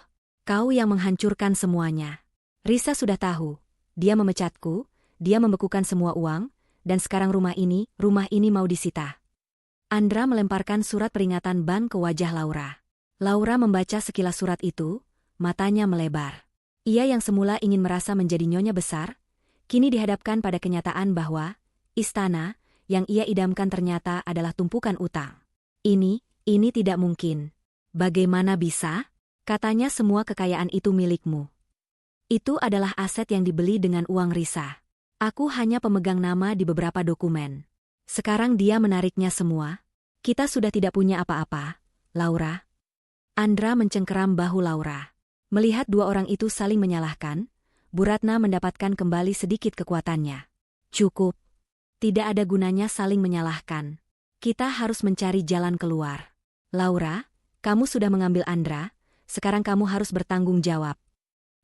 Kau yang menghancurkan semuanya. Risa sudah tahu. Dia memecatku, dia membekukan semua uang, dan sekarang rumah ini mau disita. Andra melemparkan surat peringatan bank ke wajah Laura. Laura membaca sekilas surat itu, matanya melebar. Ia yang semula ingin merasa menjadi nyonya besar, kini dihadapkan pada kenyataan bahwa istana yang ia idamkan ternyata adalah tumpukan utang. Ini tidak mungkin. Bagaimana bisa? Katanya semua kekayaan itu milikmu. Itu adalah aset yang dibeli dengan uang Risa. Aku hanya pemegang nama di beberapa dokumen. Sekarang dia menariknya semua. Kita sudah tidak punya apa-apa, Laura. Andra mencengkeram bahu Laura. Melihat dua orang itu saling menyalahkan, Bu Ratna mendapatkan kembali sedikit kekuatannya. Cukup. Tidak ada gunanya saling menyalahkan. Kita harus mencari jalan keluar. Laura, kamu sudah mengambil Andra, sekarang kamu harus bertanggung jawab.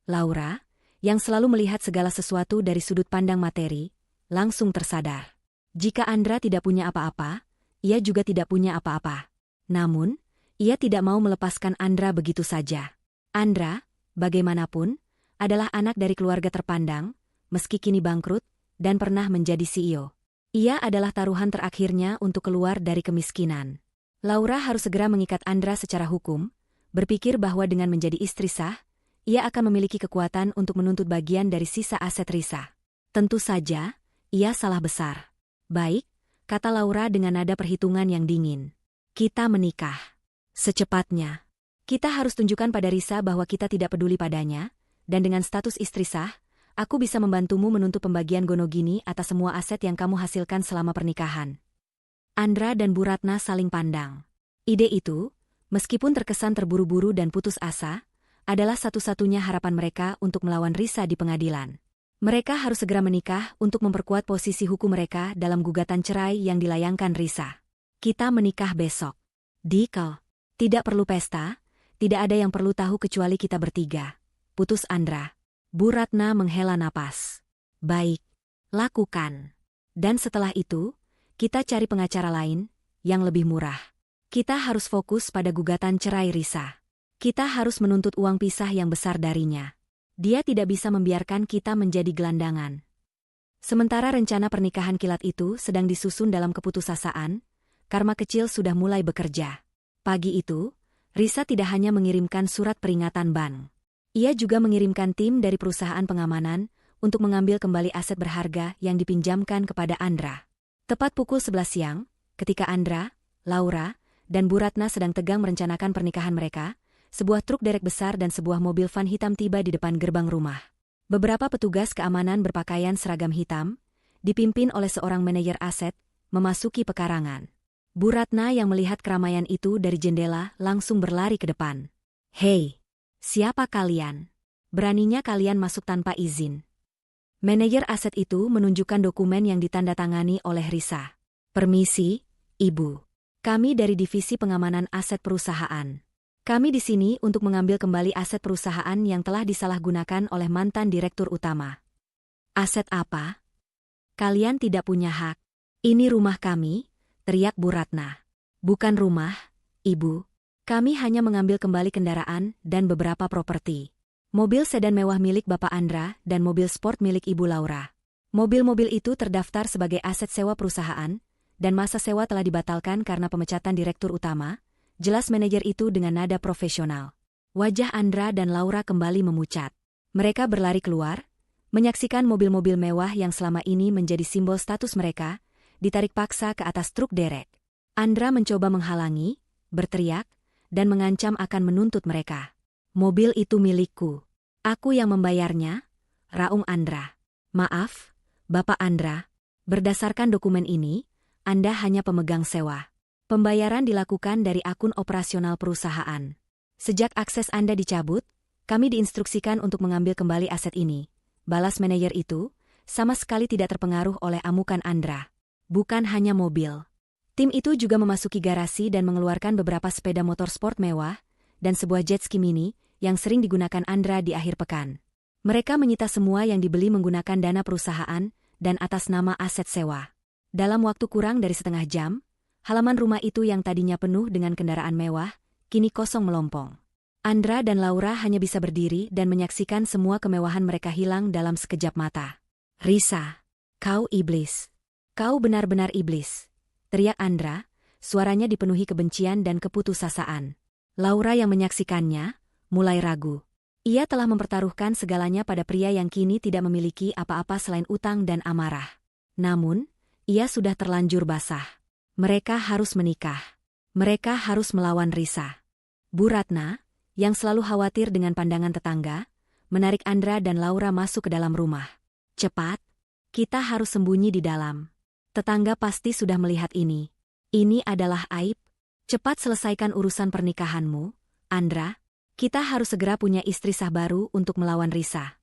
Laura, yang selalu melihat segala sesuatu dari sudut pandang materi, langsung tersadar. Jika Andra tidak punya apa-apa, ia juga tidak punya apa-apa. Namun, ia tidak mau melepaskan Andra begitu saja. Andra, bagaimanapun, adalah anak dari keluarga terpandang, meski kini bangkrut, dan pernah menjadi CEO. Ia adalah taruhan terakhirnya untuk keluar dari kemiskinan. Laura harus segera mengikat Andra secara hukum, berpikir bahwa dengan menjadi istri sah, ia akan memiliki kekuatan untuk menuntut bagian dari sisa aset Risa. Tentu saja, ia salah besar. Baik, kata Laura dengan nada perhitungan yang dingin. Kita menikah. Secepatnya. Kita harus tunjukkan pada Risa bahwa kita tidak peduli padanya, dan dengan status istri sah, aku bisa membantumu menuntut pembagian gonogini atas semua aset yang kamu hasilkan selama pernikahan. Andra dan Bu Ratna saling pandang. Ide itu, meskipun terkesan terburu-buru dan putus asa, adalah satu-satunya harapan mereka untuk melawan Risa di pengadilan. Mereka harus segera menikah untuk memperkuat posisi hukum mereka dalam gugatan cerai yang dilayangkan Risa. Kita menikah besok. Deal. Tidak perlu pesta, tidak ada yang perlu tahu kecuali kita bertiga. Putus Andra. Bu Ratna menghela napas. Baik, lakukan. Dan setelah itu, kita cari pengacara lain, yang lebih murah. Kita harus fokus pada gugatan cerai Risa. Kita harus menuntut uang pisah yang besar darinya. Dia tidak bisa membiarkan kita menjadi gelandangan. Sementara rencana pernikahan kilat itu sedang disusun dalam keputusasaan, Karma kecil sudah mulai bekerja. Pagi itu, Risa tidak hanya mengirimkan surat peringatan bank. Ia juga mengirimkan tim dari perusahaan pengamanan untuk mengambil kembali aset berharga yang dipinjamkan kepada Andra. Tepat pukul 11 siang, ketika Andra, Laura, dan Bu Ratna sedang tegang merencanakan pernikahan mereka, sebuah truk derek besar dan sebuah mobil van hitam tiba di depan gerbang rumah. Beberapa petugas keamanan berpakaian seragam hitam, dipimpin oleh seorang manajer aset, memasuki pekarangan. Bu Ratna yang melihat keramaian itu dari jendela langsung berlari ke depan. "Hei, siapa kalian? Beraninya kalian masuk tanpa izin?" Manajer aset itu menunjukkan dokumen yang ditandatangani oleh Risa. "Permisi, Ibu. Kami dari Divisi Pengamanan Aset Perusahaan. Kami di sini untuk mengambil kembali aset perusahaan yang telah disalahgunakan oleh mantan direktur utama." "Aset apa? Kalian tidak punya hak. Ini rumah kami," teriak Bu Ratna. "Bukan rumah, Ibu. Kami hanya mengambil kembali kendaraan dan beberapa properti. Mobil sedan mewah milik Bapak Andra dan mobil sport milik Ibu Laura. Mobil-mobil itu terdaftar sebagai aset sewa perusahaan, dan masa sewa telah dibatalkan karena pemecatan direktur utama," jelas manajer itu dengan nada profesional. Wajah Andra dan Laura kembali memucat. Mereka berlari keluar, menyaksikan mobil-mobil mewah yang selama ini menjadi simbol status mereka, ditarik paksa ke atas truk derek. Andra mencoba menghalangi, berteriak, dan mengancam akan menuntut mereka. "Mobil itu milikku. Aku yang membayarnya," raung Andra. "Maaf, Bapak Andra. Berdasarkan dokumen ini, Anda hanya pemegang sewa. Pembayaran dilakukan dari akun operasional perusahaan. Sejak akses Anda dicabut, kami diinstruksikan untuk mengambil kembali aset ini," balas manajer itu, sama sekali tidak terpengaruh oleh amukan Andra. Bukan hanya mobil. Tim itu juga memasuki garasi dan mengeluarkan beberapa sepeda motor sport mewah dan sebuah jet ski mini yang sering digunakan Andra di akhir pekan. Mereka menyita semua yang dibeli menggunakan dana perusahaan dan atas nama aset sewa. Dalam waktu kurang dari setengah jam, halaman rumah itu yang tadinya penuh dengan kendaraan mewah, kini kosong melompong. Andra dan Laura hanya bisa berdiri dan menyaksikan semua kemewahan mereka hilang dalam sekejap mata. "Risa, kau iblis. Kau benar-benar iblis," teriak Andra, suaranya dipenuhi kebencian dan keputusasaan. Laura yang menyaksikannya, mulai ragu. Ia telah mempertaruhkan segalanya pada pria yang kini tidak memiliki apa-apa selain utang dan amarah. Namun, ia sudah terlanjur basah. Mereka harus menikah. Mereka harus melawan Risa. Bu Ratna, yang selalu khawatir dengan pandangan tetangga, menarik Andra dan Laura masuk ke dalam rumah. "Cepat, kita harus sembunyi di dalam. Tetangga pasti sudah melihat ini. Ini adalah aib. Cepat selesaikan urusan pernikahanmu, Andra. Kita harus segera punya istri sah baru untuk melawan Risa."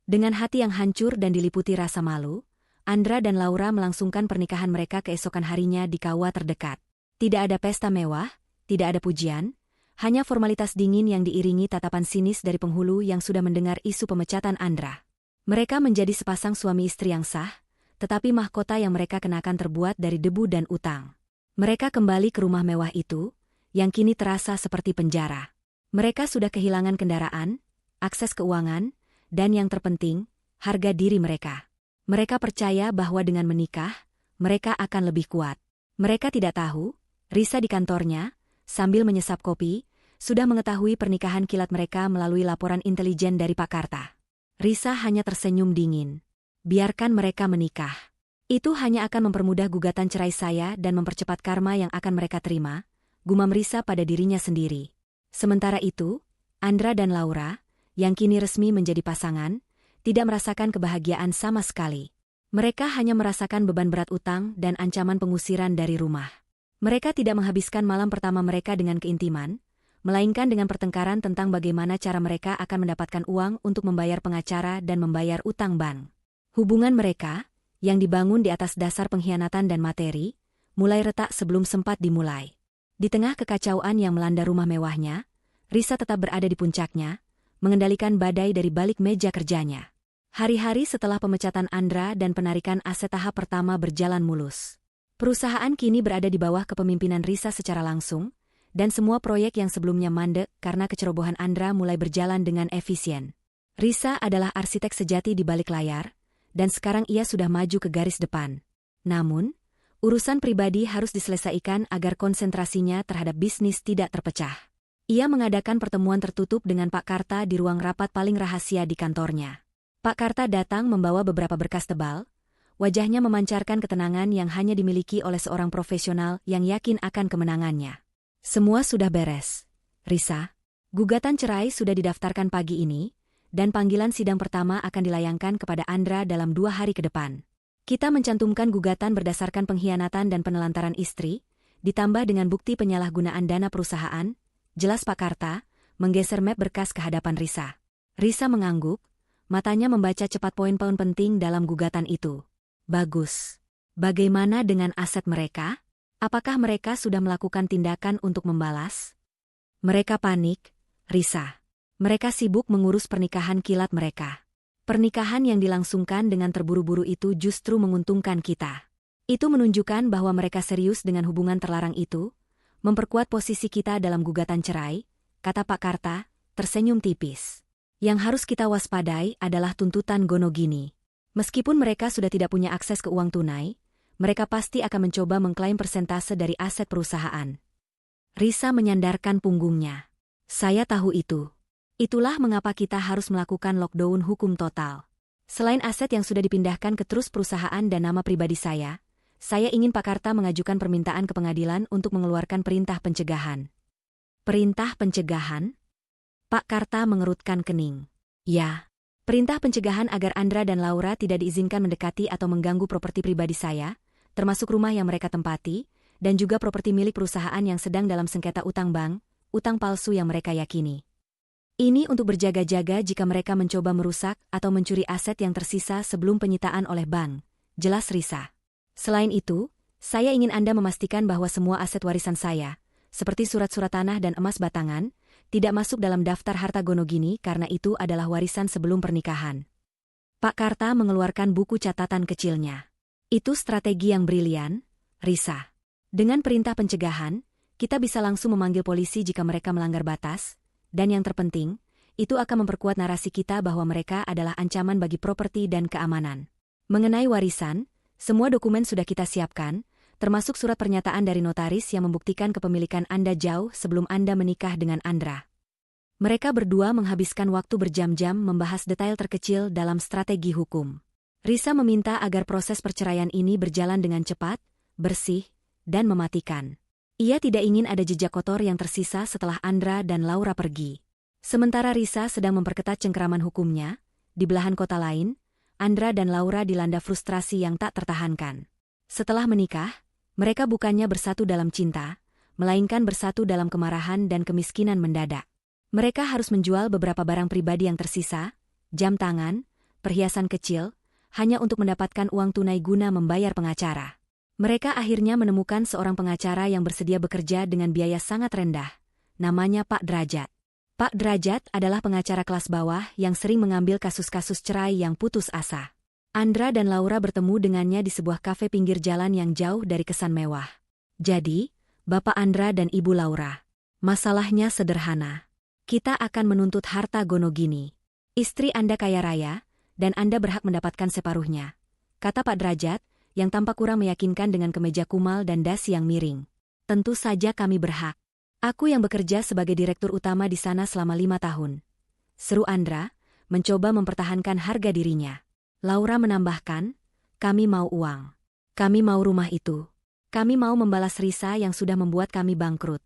Dengan hati yang hancur dan diliputi rasa malu, Andra dan Laura melangsungkan pernikahan mereka keesokan harinya di kawah terdekat. Tidak ada pesta mewah, tidak ada pujian, hanya formalitas dingin yang diiringi tatapan sinis dari penghulu yang sudah mendengar isu pemecatan Andra. Mereka menjadi sepasang suami istri yang sah, tetapi mahkota yang mereka kenakan terbuat dari debu dan utang. Mereka kembali ke rumah mewah itu, yang kini terasa seperti penjara. Mereka sudah kehilangan kendaraan, akses keuangan, dan yang terpenting, harga diri mereka. Mereka percaya bahwa dengan menikah, mereka akan lebih kuat. Mereka tidak tahu, Risa di kantornya, sambil menyesap kopi, sudah mengetahui pernikahan kilat mereka melalui laporan intelijen dari Pak Karta. Risa hanya tersenyum dingin. "Biarkan mereka menikah. Itu hanya akan mempermudah gugatan cerai saya dan mempercepat karma yang akan mereka terima," gumam Risa pada dirinya sendiri. Sementara itu, Andra dan Laura, yang kini resmi menjadi pasangan, tidak merasakan kebahagiaan sama sekali. Mereka hanya merasakan beban berat utang dan ancaman pengusiran dari rumah. Mereka tidak menghabiskan malam pertama mereka dengan keintiman, melainkan dengan pertengkaran tentang bagaimana cara mereka akan mendapatkan uang untuk membayar pengacara dan membayar utang bank. Hubungan mereka, yang dibangun di atas dasar pengkhianatan dan materi, mulai retak sebelum sempat dimulai. Di tengah kekacauan yang melanda rumah mewahnya, Risa tetap berada di puncaknya, mengendalikan badai dari balik meja kerjanya. Hari-hari setelah pemecatan Andra dan penarikan aset tahap pertama berjalan mulus. Perusahaan kini berada di bawah kepemimpinan Risa secara langsung, dan semua proyek yang sebelumnya mandek karena kecerobohan Andra mulai berjalan dengan efisien. Risa adalah arsitek sejati di balik layar, dan sekarang ia sudah maju ke garis depan. Namun, urusan pribadi harus diselesaikan agar konsentrasinya terhadap bisnis tidak terpecah. Ia mengadakan pertemuan tertutup dengan Pak Karta di ruang rapat paling rahasia di kantornya. Pak Karta datang membawa beberapa berkas tebal, wajahnya memancarkan ketenangan yang hanya dimiliki oleh seorang profesional yang yakin akan kemenangannya. Semua sudah beres, Risa. Gugatan cerai sudah didaftarkan pagi ini, dan panggilan sidang pertama akan dilayangkan kepada Andra dalam 2 hari ke depan. Kita mencantumkan gugatan berdasarkan pengkhianatan dan penelantaran istri, ditambah dengan bukti penyalahgunaan dana perusahaan, jelas Pak Karta, menggeser map berkas ke hadapan Risa. Risa mengangguk, matanya membaca cepat poin-poin penting dalam gugatan itu. Bagus. Bagaimana dengan aset mereka? Apakah mereka sudah melakukan tindakan untuk membalas? Mereka panik, Risa. Mereka sibuk mengurus pernikahan kilat mereka. Pernikahan yang dilangsungkan dengan terburu-buru itu justru menguntungkan kita. Itu menunjukkan bahwa mereka serius dengan hubungan terlarang itu, memperkuat posisi kita dalam gugatan cerai, kata Pak Karta, tersenyum tipis. Yang harus kita waspadai adalah tuntutan Gonogini. Meskipun mereka sudah tidak punya akses ke uang tunai, mereka pasti akan mencoba mengklaim persentase dari aset perusahaan. Risa menyandarkan punggungnya. Saya tahu itu. Itulah mengapa kita harus melakukan lockdown hukum total. Selain aset yang sudah dipindahkan ke terus perusahaan dan nama pribadi saya ingin Pak Karta mengajukan permintaan ke pengadilan untuk mengeluarkan perintah pencegahan. Perintah pencegahan? Pak Karta mengerutkan kening. Ya, perintah pencegahan agar Andra dan Laura tidak diizinkan mendekati atau mengganggu properti pribadi saya, termasuk rumah yang mereka tempati, dan juga properti milik perusahaan yang sedang dalam sengketa utang bank, utang palsu yang mereka yakini. Ini untuk berjaga-jaga jika mereka mencoba merusak atau mencuri aset yang tersisa sebelum penyitaan oleh bank, jelas Risa. Selain itu, saya ingin Anda memastikan bahwa semua aset warisan saya, seperti surat-surat tanah dan emas batangan, tidak masuk dalam daftar harta Gonogini karena itu adalah warisan sebelum pernikahan. Pak Karta mengeluarkan buku catatan kecilnya. Itu strategi yang brilian, Risa. Dengan perintah pencegahan, kita bisa langsung memanggil polisi jika mereka melanggar batas, dan yang terpenting, itu akan memperkuat narasi kita bahwa mereka adalah ancaman bagi properti dan keamanan. Mengenai warisan, semua dokumen sudah kita siapkan, termasuk surat pernyataan dari notaris yang membuktikan kepemilikan Anda jauh sebelum Anda menikah dengan Andra. Mereka berdua menghabiskan waktu berjam-jam membahas detail terkecil dalam strategi hukum. Risa meminta agar proses perceraian ini berjalan dengan cepat, bersih, dan mematikan. Ia tidak ingin ada jejak kotor yang tersisa setelah Andra dan Laura pergi. Sementara Risa sedang memperketat cengkeraman hukumnya, di belahan kota lain, Andra dan Laura dilanda frustrasi yang tak tertahankan. Setelah menikah, mereka bukannya bersatu dalam cinta, melainkan bersatu dalam kemarahan dan kemiskinan mendadak. Mereka harus menjual beberapa barang pribadi yang tersisa, jam tangan, perhiasan kecil, hanya untuk mendapatkan uang tunai guna membayar pengacara. Mereka akhirnya menemukan seorang pengacara yang bersedia bekerja dengan biaya sangat rendah, namanya Pak Derajat. Pak Derajat adalah pengacara kelas bawah yang sering mengambil kasus-kasus cerai yang putus asa. Andra dan Laura bertemu dengannya di sebuah kafe pinggir jalan yang jauh dari kesan mewah. Jadi, Bapak Andra dan Ibu Laura. Masalahnya sederhana. Kita akan menuntut harta Gonogini. Istri Anda kaya raya, dan Anda berhak mendapatkan separuhnya, kata Pak Derajat, yang tampak kurang meyakinkan dengan kemeja kumal dan dasi yang miring. Tentu saja kami berhak. Aku yang bekerja sebagai direktur utama di sana selama 5 tahun. Seru Andra, mencoba mempertahankan harga dirinya. Laura menambahkan, kami mau uang. Kami mau rumah itu. Kami mau membalas Risa yang sudah membuat kami bangkrut.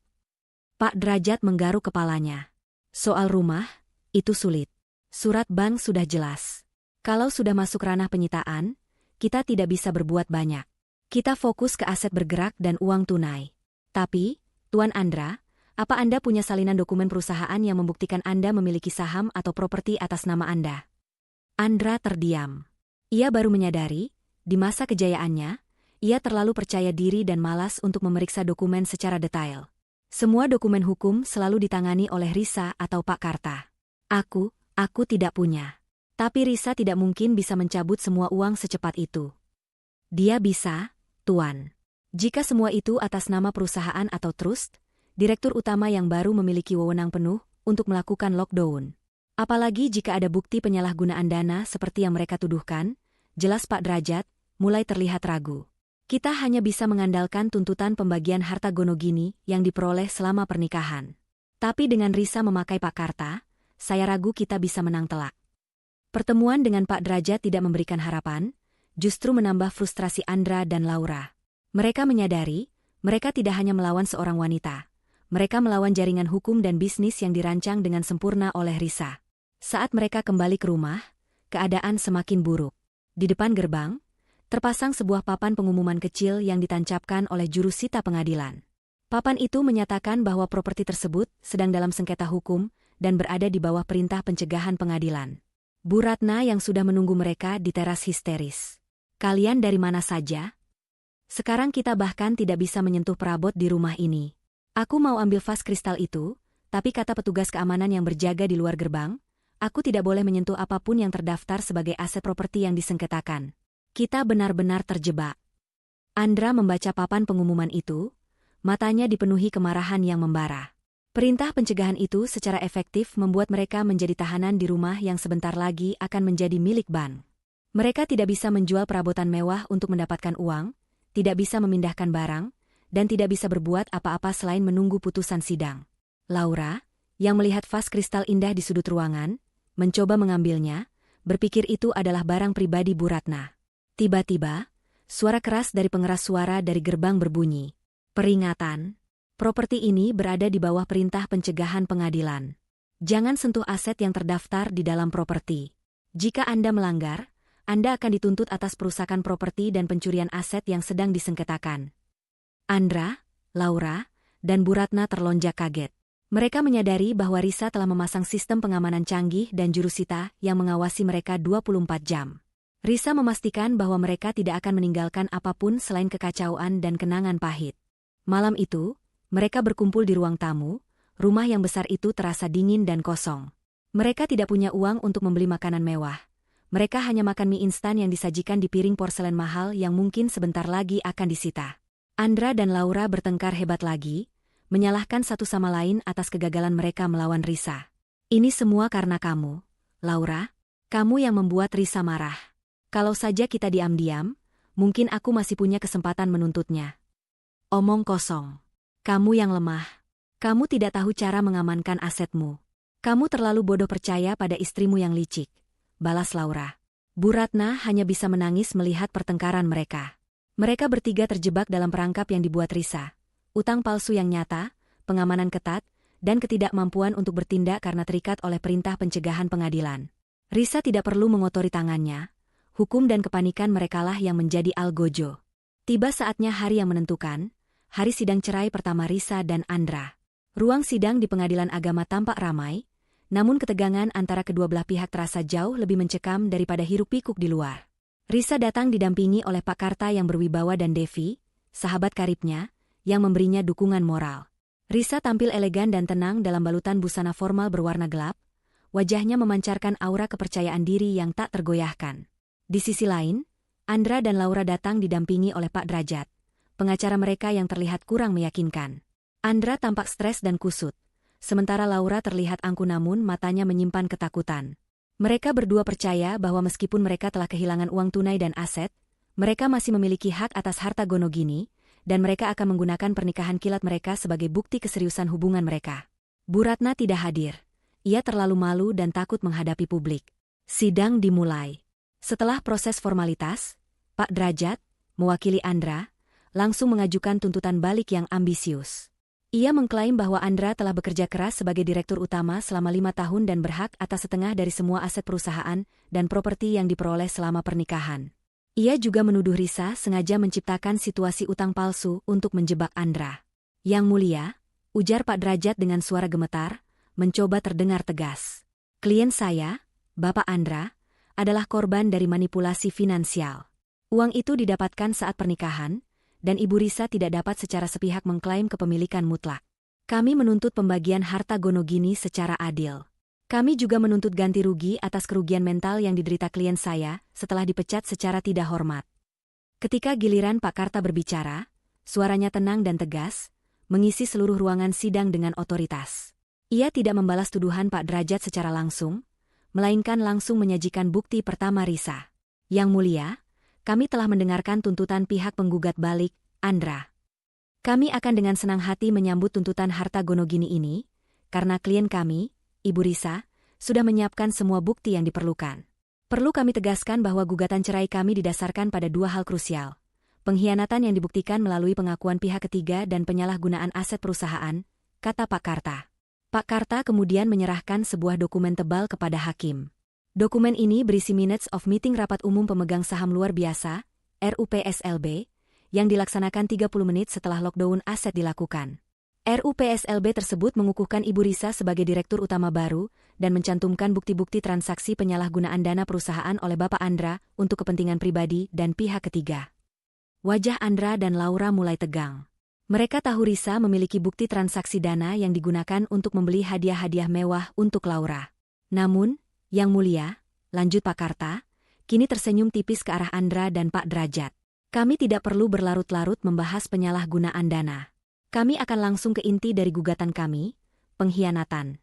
Pak Derajat menggaruk kepalanya. Soal rumah, itu sulit. Surat bank sudah jelas. Kalau sudah masuk ranah penyitaan, kita tidak bisa berbuat banyak. Kita fokus ke aset bergerak dan uang tunai. Tapi, Tuan Andra, apa Anda punya salinan dokumen perusahaan yang membuktikan Anda memiliki saham atau properti atas nama Anda? Andra terdiam. Ia baru menyadari, di masa kejayaannya, ia terlalu percaya diri dan malas untuk memeriksa dokumen secara detail. Semua dokumen hukum selalu ditangani oleh Risa atau Pak Karta. Aku tidak punya. Tapi Risa tidak mungkin bisa mencabut semua uang secepat itu. Dia bisa, Tuan. Jika semua itu atas nama perusahaan atau trust, direktur utama yang baru memiliki wewenang penuh untuk melakukan lockdown. Apalagi jika ada bukti penyalahgunaan dana seperti yang mereka tuduhkan, jelas Pak Derajat mulai terlihat ragu. Kita hanya bisa mengandalkan tuntutan pembagian harta gonogini yang diperoleh selama pernikahan. Tapi dengan Risa memakai Pak Karta, saya ragu kita bisa menang telak. Pertemuan dengan Pak Derajat tidak memberikan harapan, justru menambah frustrasi Andra dan Laura. Mereka menyadari, mereka tidak hanya melawan seorang wanita. Mereka melawan jaringan hukum dan bisnis yang dirancang dengan sempurna oleh Risa. Saat mereka kembali ke rumah, keadaan semakin buruk. Di depan gerbang, terpasang sebuah papan pengumuman kecil yang ditancapkan oleh jurusita pengadilan. Papan itu menyatakan bahwa properti tersebut sedang dalam sengketa hukum dan berada di bawah perintah pencegahan pengadilan. Bu Ratna yang sudah menunggu mereka di teras histeris. Kalian dari mana saja? Sekarang kita bahkan tidak bisa menyentuh perabot di rumah ini. Aku mau ambil vas kristal itu, tapi kata petugas keamanan yang berjaga di luar gerbang, aku tidak boleh menyentuh apapun yang terdaftar sebagai aset properti yang disengketakan. Kita benar-benar terjebak. Andra membaca papan pengumuman itu, matanya dipenuhi kemarahan yang membara. Perintah pencegahan itu secara efektif membuat mereka menjadi tahanan di rumah yang sebentar lagi akan menjadi milik bank. Mereka tidak bisa menjual perabotan mewah untuk mendapatkan uang, tidak bisa memindahkan barang, dan tidak bisa berbuat apa-apa selain menunggu putusan sidang. Laura, yang melihat vas kristal indah di sudut ruangan, mencoba mengambilnya, berpikir itu adalah barang pribadi Bu Ratna. Tiba-tiba, suara keras dari pengeras suara dari gerbang berbunyi. Peringatan, properti ini berada di bawah perintah pencegahan pengadilan. Jangan sentuh aset yang terdaftar di dalam properti. Jika Anda melanggar, Anda akan dituntut atas perusakan properti dan pencurian aset yang sedang disengketakan. Andra, Laura, dan Bu Ratna terlonjak kaget. Mereka menyadari bahwa Risa telah memasang sistem pengamanan canggih dan jurusita yang mengawasi mereka 24 jam. Risa memastikan bahwa mereka tidak akan meninggalkan apapun selain kekacauan dan kenangan pahit. Malam itu, mereka berkumpul di ruang tamu, rumah yang besar itu terasa dingin dan kosong. Mereka tidak punya uang untuk membeli makanan mewah. Mereka hanya makan mie instan yang disajikan di piring porselen mahal yang mungkin sebentar lagi akan disita. Andra dan Laura bertengkar hebat lagi, menyalahkan satu sama lain atas kegagalan mereka melawan Risa. Ini semua karena kamu, Laura. Kamu yang membuat Risa marah. Kalau saja kita diam-diam, mungkin aku masih punya kesempatan menuntutnya. Omong kosong. Kamu yang lemah. Kamu tidak tahu cara mengamankan asetmu. Kamu terlalu bodoh percaya pada istrimu yang licik, balas Laura. Bu Ratna hanya bisa menangis melihat pertengkaran mereka. Mereka bertiga terjebak dalam perangkap yang dibuat Risa. Utang palsu yang nyata, pengamanan ketat, dan ketidakmampuan untuk bertindak karena terikat oleh perintah pencegahan pengadilan. Risa tidak perlu mengotori tangannya. Hukum dan kepanikan merekalah yang menjadi algojo. Tiba saatnya hari yang menentukan, hari sidang cerai pertama Risa dan Andra. Ruang sidang di pengadilan agama tampak ramai, namun ketegangan antara kedua belah pihak terasa jauh lebih mencekam daripada hiruk-pikuk di luar. Risa datang didampingi oleh Pak Karta yang berwibawa dan Devi, sahabat karibnya, yang memberinya dukungan moral. Risa tampil elegan dan tenang dalam balutan busana formal berwarna gelap, wajahnya memancarkan aura kepercayaan diri yang tak tergoyahkan. Di sisi lain, Andra dan Laura datang didampingi oleh Pak Derajat, pengacara mereka yang terlihat kurang meyakinkan. Andra tampak stres dan kusut, sementara Laura terlihat angkuh namun matanya menyimpan ketakutan. Mereka berdua percaya bahwa meskipun mereka telah kehilangan uang tunai dan aset, mereka masih memiliki hak atas harta gonogini, dan mereka akan menggunakan pernikahan kilat mereka sebagai bukti keseriusan hubungan mereka. Bu Ratna tidak hadir. Ia terlalu malu dan takut menghadapi publik. Sidang dimulai. Setelah proses formalitas, Pak Derajat, mewakili Andra, langsung mengajukan tuntutan balik yang ambisius. Ia mengklaim bahwa Andra telah bekerja keras sebagai direktur utama selama 5 tahun dan berhak atas setengah dari semua aset perusahaan dan properti yang diperoleh selama pernikahan. Ia juga menuduh Risa sengaja menciptakan situasi utang palsu untuk menjebak Andra. Yang mulia, ujar Pak Derajat dengan suara gemetar, mencoba terdengar tegas. Klien saya, Bapak Andra, adalah korban dari manipulasi finansial. Uang itu didapatkan saat pernikahan, dan Ibu Risa tidak dapat secara sepihak mengklaim kepemilikan mutlak. Kami menuntut pembagian harta gonogini secara adil. Kami juga menuntut ganti rugi atas kerugian mental yang diderita klien saya setelah dipecat secara tidak hormat. Ketika giliran Pak Karta berbicara, suaranya tenang dan tegas, mengisi seluruh ruangan sidang dengan otoritas. Ia tidak membalas tuduhan Pak Derajat secara langsung, melainkan langsung menyajikan bukti pertama Risa. Yang mulia, kami telah mendengarkan tuntutan pihak penggugat balik, Andra. Kami akan dengan senang hati menyambut tuntutan harta gonogini ini, karena klien kami, Ibu Risa, sudah menyiapkan semua bukti yang diperlukan. Perlu kami tegaskan bahwa gugatan cerai kami didasarkan pada dua hal krusial. Pengkhianatan yang dibuktikan melalui pengakuan pihak ketiga dan penyalahgunaan aset perusahaan, kata Pak Karta. Pak Karta kemudian menyerahkan sebuah dokumen tebal kepada hakim. Dokumen ini berisi minutes of meeting rapat umum pemegang saham luar biasa, RUPSLB, yang dilaksanakan 30 menit setelah lockdown aset dilakukan. RUPSLB tersebut mengukuhkan Ibu Risa sebagai direktur utama baru dan mencantumkan bukti-bukti transaksi penyalahgunaan dana perusahaan oleh Bapak Andra untuk kepentingan pribadi dan pihak ketiga. Wajah Andra dan Laura mulai tegang. Mereka tahu Risa memiliki bukti transaksi dana yang digunakan untuk membeli hadiah-hadiah mewah untuk Laura. Namun, Yang Mulia, lanjut Pak Karta, kini tersenyum tipis ke arah Andra dan Pak Derajat. Kami tidak perlu berlarut-larut membahas penyalahgunaan dana. Kami akan langsung ke inti dari gugatan kami, pengkhianatan.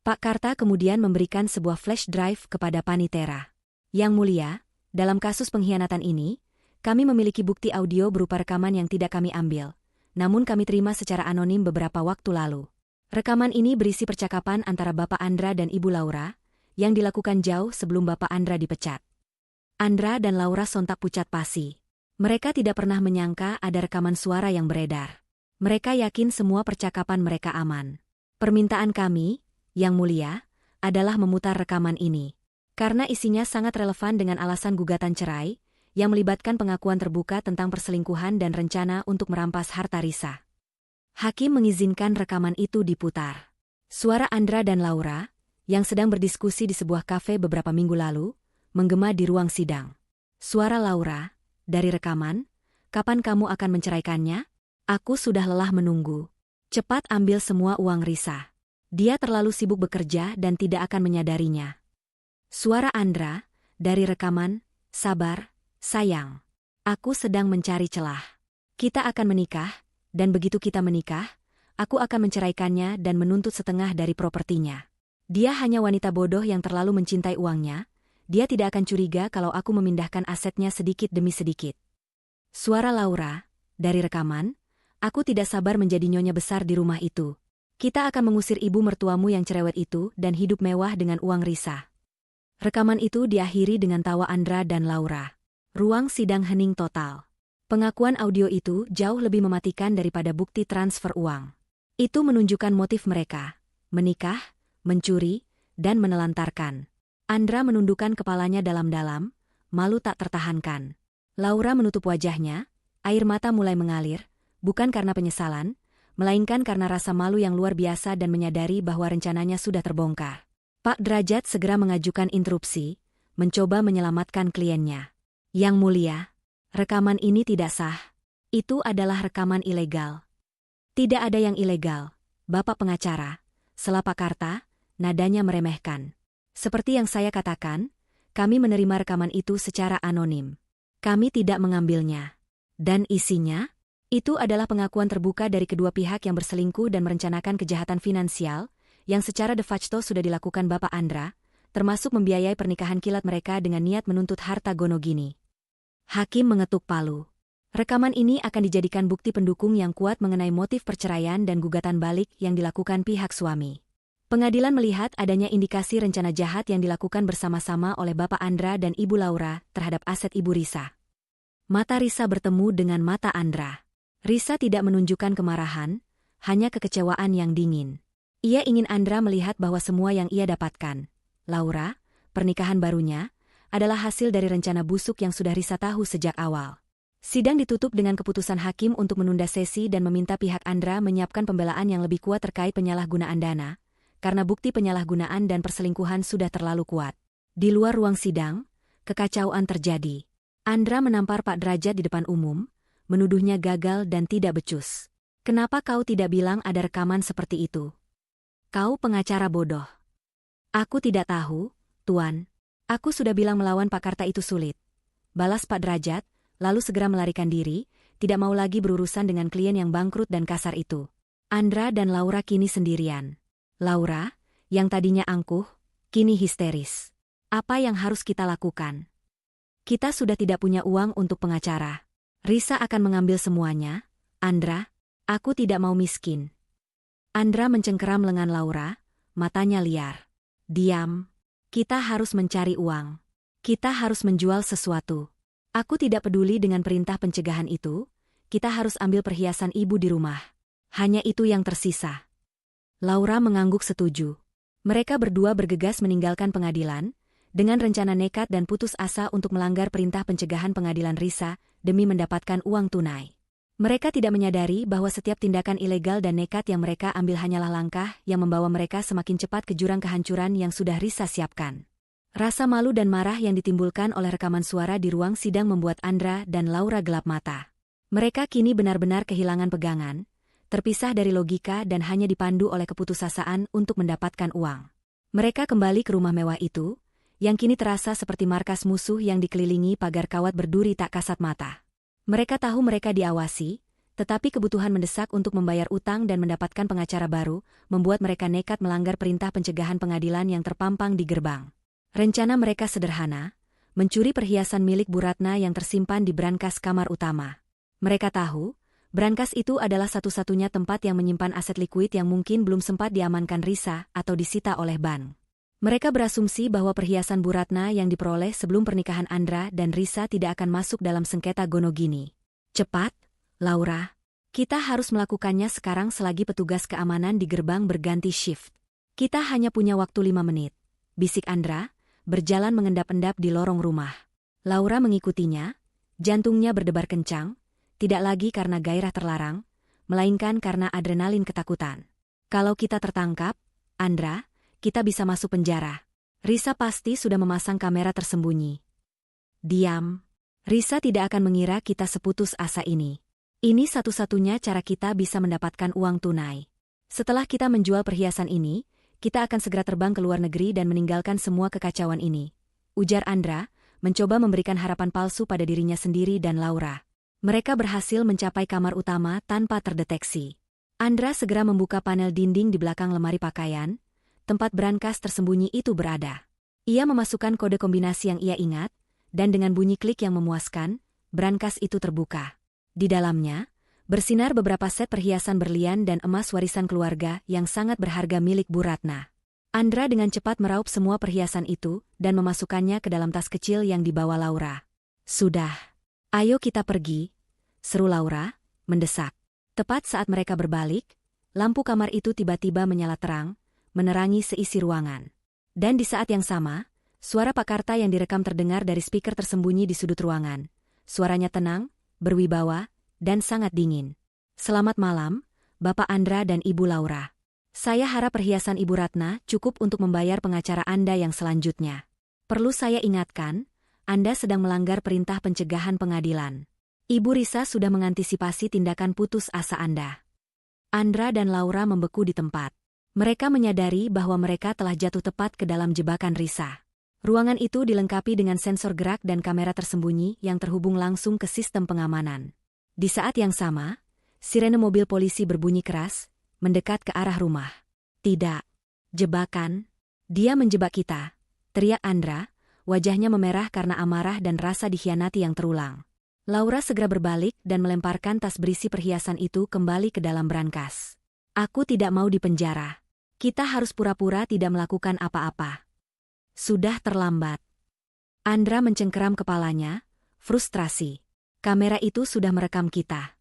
Pak Karta kemudian memberikan sebuah flash drive kepada Panitera. Yang Mulia, dalam kasus pengkhianatan ini, kami memiliki bukti audio berupa rekaman yang tidak kami ambil, namun kami terima secara anonim beberapa waktu lalu. Rekaman ini berisi percakapan antara Bapak Andra dan Ibu Laura, yang dilakukan jauh sebelum Bapak Andra dipecat. Andra dan Laura sontak pucat pasi. Mereka tidak pernah menyangka ada rekaman suara yang beredar. Mereka yakin semua percakapan mereka aman. Permintaan kami, Yang Mulia, adalah memutar rekaman ini. Karena isinya sangat relevan dengan alasan gugatan cerai, yang melibatkan pengakuan terbuka tentang perselingkuhan dan rencana untuk merampas harta Risa. Hakim mengizinkan rekaman itu diputar. Suara Andra dan Laura, yang sedang berdiskusi di sebuah kafe beberapa minggu lalu, menggema di ruang sidang. Suara Laura, dari rekaman, kapan kamu akan menceraikannya? Aku sudah lelah menunggu. Cepat ambil semua uang Risa. Dia terlalu sibuk bekerja dan tidak akan menyadarinya. Suara Andra, dari rekaman, sabar, sayang. Aku sedang mencari celah. Kita akan menikah, dan begitu kita menikah, aku akan menceraikannya dan menuntut setengah dari propertinya. Dia hanya wanita bodoh yang terlalu mencintai uangnya, dia tidak akan curiga kalau aku memindahkan asetnya sedikit demi sedikit. Suara Laura, dari rekaman, aku tidak sabar menjadi nyonya besar di rumah itu. Kita akan mengusir ibu mertuamu yang cerewet itu dan hidup mewah dengan uang Risa. Rekaman itu diakhiri dengan tawa Andra dan Laura. Ruang sidang hening total. Pengakuan audio itu jauh lebih mematikan daripada bukti transfer uang. Itu menunjukkan motif mereka, menikah, mencuri, dan menelantarkan. Andra menundukkan kepalanya dalam-dalam, malu tak tertahankan. Laura menutup wajahnya, air mata mulai mengalir, bukan karena penyesalan, melainkan karena rasa malu yang luar biasa dan menyadari bahwa rencananya sudah terbongkar. Pak Derajat segera mengajukan interupsi, mencoba menyelamatkan kliennya. Yang Mulia, rekaman ini tidak sah. Itu adalah rekaman ilegal. Tidak ada yang ilegal, Bapak pengacara, sela Pak Karta, nadanya meremehkan. Seperti yang saya katakan, kami menerima rekaman itu secara anonim. Kami tidak mengambilnya. Dan isinya? Itu adalah pengakuan terbuka dari kedua pihak yang berselingkuh dan merencanakan kejahatan finansial, yang secara de facto sudah dilakukan Bapak Andra, termasuk membiayai pernikahan kilat mereka dengan niat menuntut harta gonogini. Hakim mengetuk palu. Rekaman ini akan dijadikan bukti pendukung yang kuat mengenai motif perceraian dan gugatan balik yang dilakukan pihak suami. Pengadilan melihat adanya indikasi rencana jahat yang dilakukan bersama-sama oleh Bapak Andra dan Ibu Laura terhadap aset Ibu Risa. Mata Risa bertemu dengan mata Andra. Risa tidak menunjukkan kemarahan, hanya kekecewaan yang dingin. Ia ingin Andra melihat bahwa semua yang ia dapatkan, Laura, pernikahan barunya, adalah hasil dari rencana busuk yang sudah Risa tahu sejak awal. Sidang ditutup dengan keputusan hakim untuk menunda sesi dan meminta pihak Andra menyiapkan pembelaan yang lebih kuat terkait penyalahgunaan dana, karena bukti penyalahgunaan dan perselingkuhan sudah terlalu kuat. Di luar ruang sidang, kekacauan terjadi. Andra menampar Pak Derajat di depan umum, menuduhnya gagal dan tidak becus. Kenapa kau tidak bilang ada rekaman seperti itu? Kau pengacara bodoh. Aku tidak tahu, Tuan. Aku sudah bilang melawan Pak Karta itu sulit. Balas Pak Derajat, lalu segera melarikan diri, tidak mau lagi berurusan dengan klien yang bangkrut dan kasar itu. Andra dan Laura kini sendirian. Laura, yang tadinya angkuh, kini histeris. Apa yang harus kita lakukan? Kita sudah tidak punya uang untuk pengacara. Risa akan mengambil semuanya. Andra, aku tidak mau miskin. Andra mencengkeram lengan Laura, matanya liar. Diam. Kita harus mencari uang. Kita harus menjual sesuatu. Aku tidak peduli dengan perintah pencegahan itu. Kita harus ambil perhiasan ibu di rumah. Hanya itu yang tersisa. Laura mengangguk setuju. Mereka berdua bergegas meninggalkan pengadilan, dengan rencana nekat dan putus asa untuk melanggar perintah pencegahan pengadilan Risa demi mendapatkan uang tunai. Mereka tidak menyadari bahwa setiap tindakan ilegal dan nekat yang mereka ambil hanyalah langkah yang membawa mereka semakin cepat ke jurang kehancuran yang sudah Risa siapkan. Rasa malu dan marah yang ditimbulkan oleh rekaman suara di ruang sidang membuat Andra dan Laura gelap mata. Mereka kini benar-benar kehilangan pegangan, terpisah dari logika dan hanya dipandu oleh keputusasaan untuk mendapatkan uang. Mereka kembali ke rumah mewah itu, yang kini terasa seperti markas musuh yang dikelilingi pagar kawat berduri tak kasat mata. Mereka tahu mereka diawasi, tetapi kebutuhan mendesak untuk membayar utang dan mendapatkan pengacara baru, membuat mereka nekat melanggar perintah pencegahan pengadilan yang terpampang di gerbang. Rencana mereka sederhana, mencuri perhiasan milik Bu Ratna yang tersimpan di brankas kamar utama. Mereka tahu, brankas itu adalah satu-satunya tempat yang menyimpan aset likuid yang mungkin belum sempat diamankan Risa atau disita oleh bank. Mereka berasumsi bahwa perhiasan Bu Ratna yang diperoleh sebelum pernikahan Andra dan Risa tidak akan masuk dalam sengketa Gonogini. Cepat, Laura. Kita harus melakukannya sekarang selagi petugas keamanan di gerbang berganti shift. Kita hanya punya waktu 5 menit. Bisik Andra, berjalan mengendap-endap di lorong rumah. Laura mengikutinya, jantungnya berdebar kencang, tidak lagi karena gairah terlarang, melainkan karena adrenalin ketakutan. Kalau kita tertangkap, Andra, kita bisa masuk penjara. Risa pasti sudah memasang kamera tersembunyi. Diam. Risa tidak akan mengira kita seputus asa ini. Ini satu-satunya cara kita bisa mendapatkan uang tunai. Setelah kita menjual perhiasan ini, kita akan segera terbang ke luar negeri dan meninggalkan semua kekacauan ini. Ujar Andra, mencoba memberikan harapan palsu pada dirinya sendiri dan Laura. Mereka berhasil mencapai kamar utama tanpa terdeteksi. Andra segera membuka panel dinding di belakang lemari pakaian, tempat brankas tersembunyi itu berada. Ia memasukkan kode kombinasi yang ia ingat, dan dengan bunyi klik yang memuaskan, brankas itu terbuka. Di dalamnya, bersinar beberapa set perhiasan berlian dan emas warisan keluarga yang sangat berharga milik Bu Ratna. Andra dengan cepat meraup semua perhiasan itu dan memasukkannya ke dalam tas kecil yang dibawa Laura. Sudah. Ayo kita pergi, seru Laura, mendesak. Tepat saat mereka berbalik, lampu kamar itu tiba-tiba menyala terang, menerangi seisi ruangan. Dan di saat yang sama, suara Pak Karta yang direkam terdengar dari speaker tersembunyi di sudut ruangan. Suaranya tenang, berwibawa, dan sangat dingin. Selamat malam, Bapak Andra dan Ibu Laura. Saya harap perhiasan Ibu Ratna cukup untuk membayar pengacara Anda yang selanjutnya. Perlu saya ingatkan, Anda sedang melanggar perintah pencegahan pengadilan. Ibu Risa sudah mengantisipasi tindakan putus asa Anda. Andra dan Laura membeku di tempat. Mereka menyadari bahwa mereka telah jatuh tepat ke dalam jebakan Risa. Ruangan itu dilengkapi dengan sensor gerak dan kamera tersembunyi yang terhubung langsung ke sistem pengamanan. Di saat yang sama, sirene mobil polisi berbunyi keras, mendekat ke arah rumah. Tidak. Jebakan. Dia menjebak kita, teriak Andra, wajahnya memerah karena amarah dan rasa dikhianati yang terulang. Laura segera berbalik dan melemparkan tas berisi perhiasan itu kembali ke dalam brankas. Aku tidak mau dipenjara. Kita harus pura-pura tidak melakukan apa-apa. Sudah terlambat. Andra mencengkeram kepalanya, frustrasi. Kamera itu sudah merekam kita.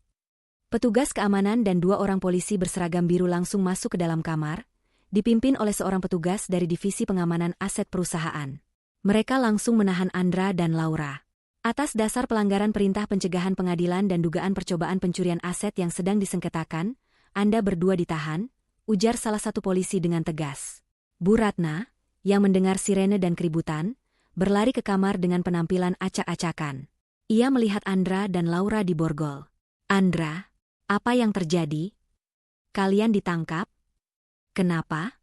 Petugas keamanan dan 2 orang polisi berseragam biru langsung masuk ke dalam kamar, dipimpin oleh seorang petugas dari Divisi Pengamanan Aset Perusahaan. Mereka langsung menahan Andra dan Laura. Atas dasar pelanggaran perintah pencegahan pengadilan dan dugaan percobaan pencurian aset yang sedang disengketakan, Anda berdua ditahan, ujar salah satu polisi dengan tegas. Bu Ratna, yang mendengar sirene dan keributan, berlari ke kamar dengan penampilan acak-acakan. Ia melihat Andra dan Laura diborgol. Andra, apa yang terjadi? Kalian ditangkap? Kenapa?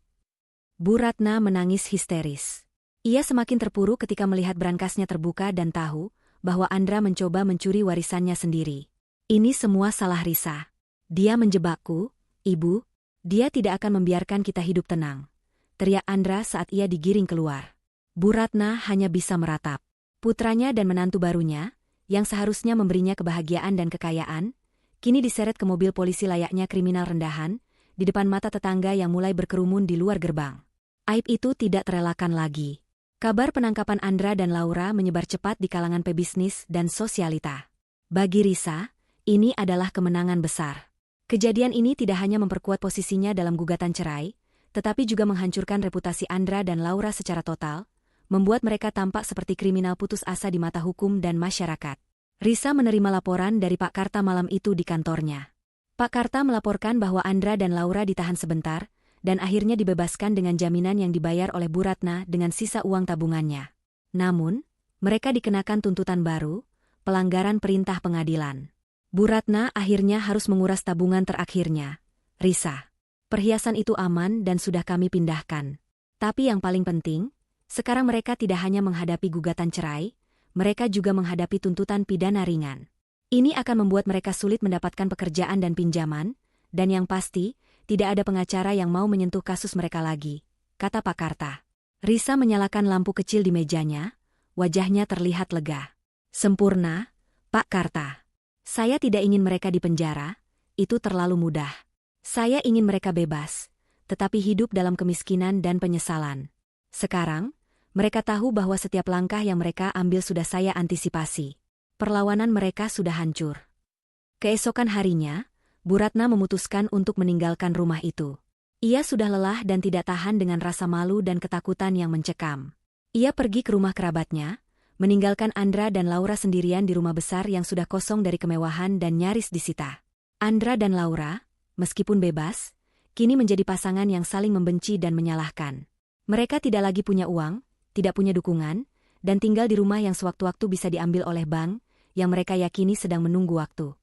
Bu Ratna menangis histeris. Ia semakin terpuruk ketika melihat brankasnya terbuka dan tahu bahwa Andra mencoba mencuri warisannya sendiri. Ini semua salah Risa. Dia menjebakku, Ibu. Dia tidak akan membiarkan kita hidup tenang, teriak Andra saat ia digiring keluar. Bu Ratna hanya bisa meratap. Putranya dan menantu barunya, yang seharusnya memberinya kebahagiaan dan kekayaan, kini diseret ke mobil polisi layaknya kriminal rendahan, di depan mata tetangga yang mulai berkerumun di luar gerbang. Aib itu tidak terelakkan lagi. Kabar penangkapan Andra dan Laura menyebar cepat di kalangan pebisnis dan sosialita. Bagi Risa, ini adalah kemenangan besar. Kejadian ini tidak hanya memperkuat posisinya dalam gugatan cerai, tetapi juga menghancurkan reputasi Andra dan Laura secara total, membuat mereka tampak seperti kriminal putus asa di mata hukum dan masyarakat. Risa menerima laporan dari Pak Karta malam itu di kantornya. Pak Karta melaporkan bahwa Andra dan Laura ditahan sebentar, dan akhirnya dibebaskan dengan jaminan yang dibayar oleh Bu Ratna dengan sisa uang tabungannya. Namun, mereka dikenakan tuntutan baru, pelanggaran perintah pengadilan. Bu Ratna akhirnya harus menguras tabungan terakhirnya. Risa, perhiasan itu aman dan sudah kami pindahkan. Tapi yang paling penting, sekarang mereka tidak hanya menghadapi gugatan cerai, mereka juga menghadapi tuntutan pidana ringan. Ini akan membuat mereka sulit mendapatkan pekerjaan dan pinjaman, dan yang pasti, tidak ada pengacara yang mau menyentuh kasus mereka lagi, kata Pak Karta. Risa menyalakan lampu kecil di mejanya, wajahnya terlihat lega. Sempurna, Pak Karta. Saya tidak ingin mereka dipenjara, itu terlalu mudah. Saya ingin mereka bebas, tetapi hidup dalam kemiskinan dan penyesalan. Sekarang, mereka tahu bahwa setiap langkah yang mereka ambil sudah saya antisipasi. Perlawanan mereka sudah hancur. Keesokan harinya, Bu Ratna memutuskan untuk meninggalkan rumah itu. Ia sudah lelah dan tidak tahan dengan rasa malu dan ketakutan yang mencekam. Ia pergi ke rumah kerabatnya, meninggalkan Andra dan Laura sendirian di rumah besar yang sudah kosong dari kemewahan dan nyaris disita. Andra dan Laura, meskipun bebas, kini menjadi pasangan yang saling membenci dan menyalahkan. Mereka tidak lagi punya uang, tidak punya dukungan, dan tinggal di rumah yang sewaktu-waktu bisa diambil oleh bank, yang mereka yakini sedang menunggu waktu.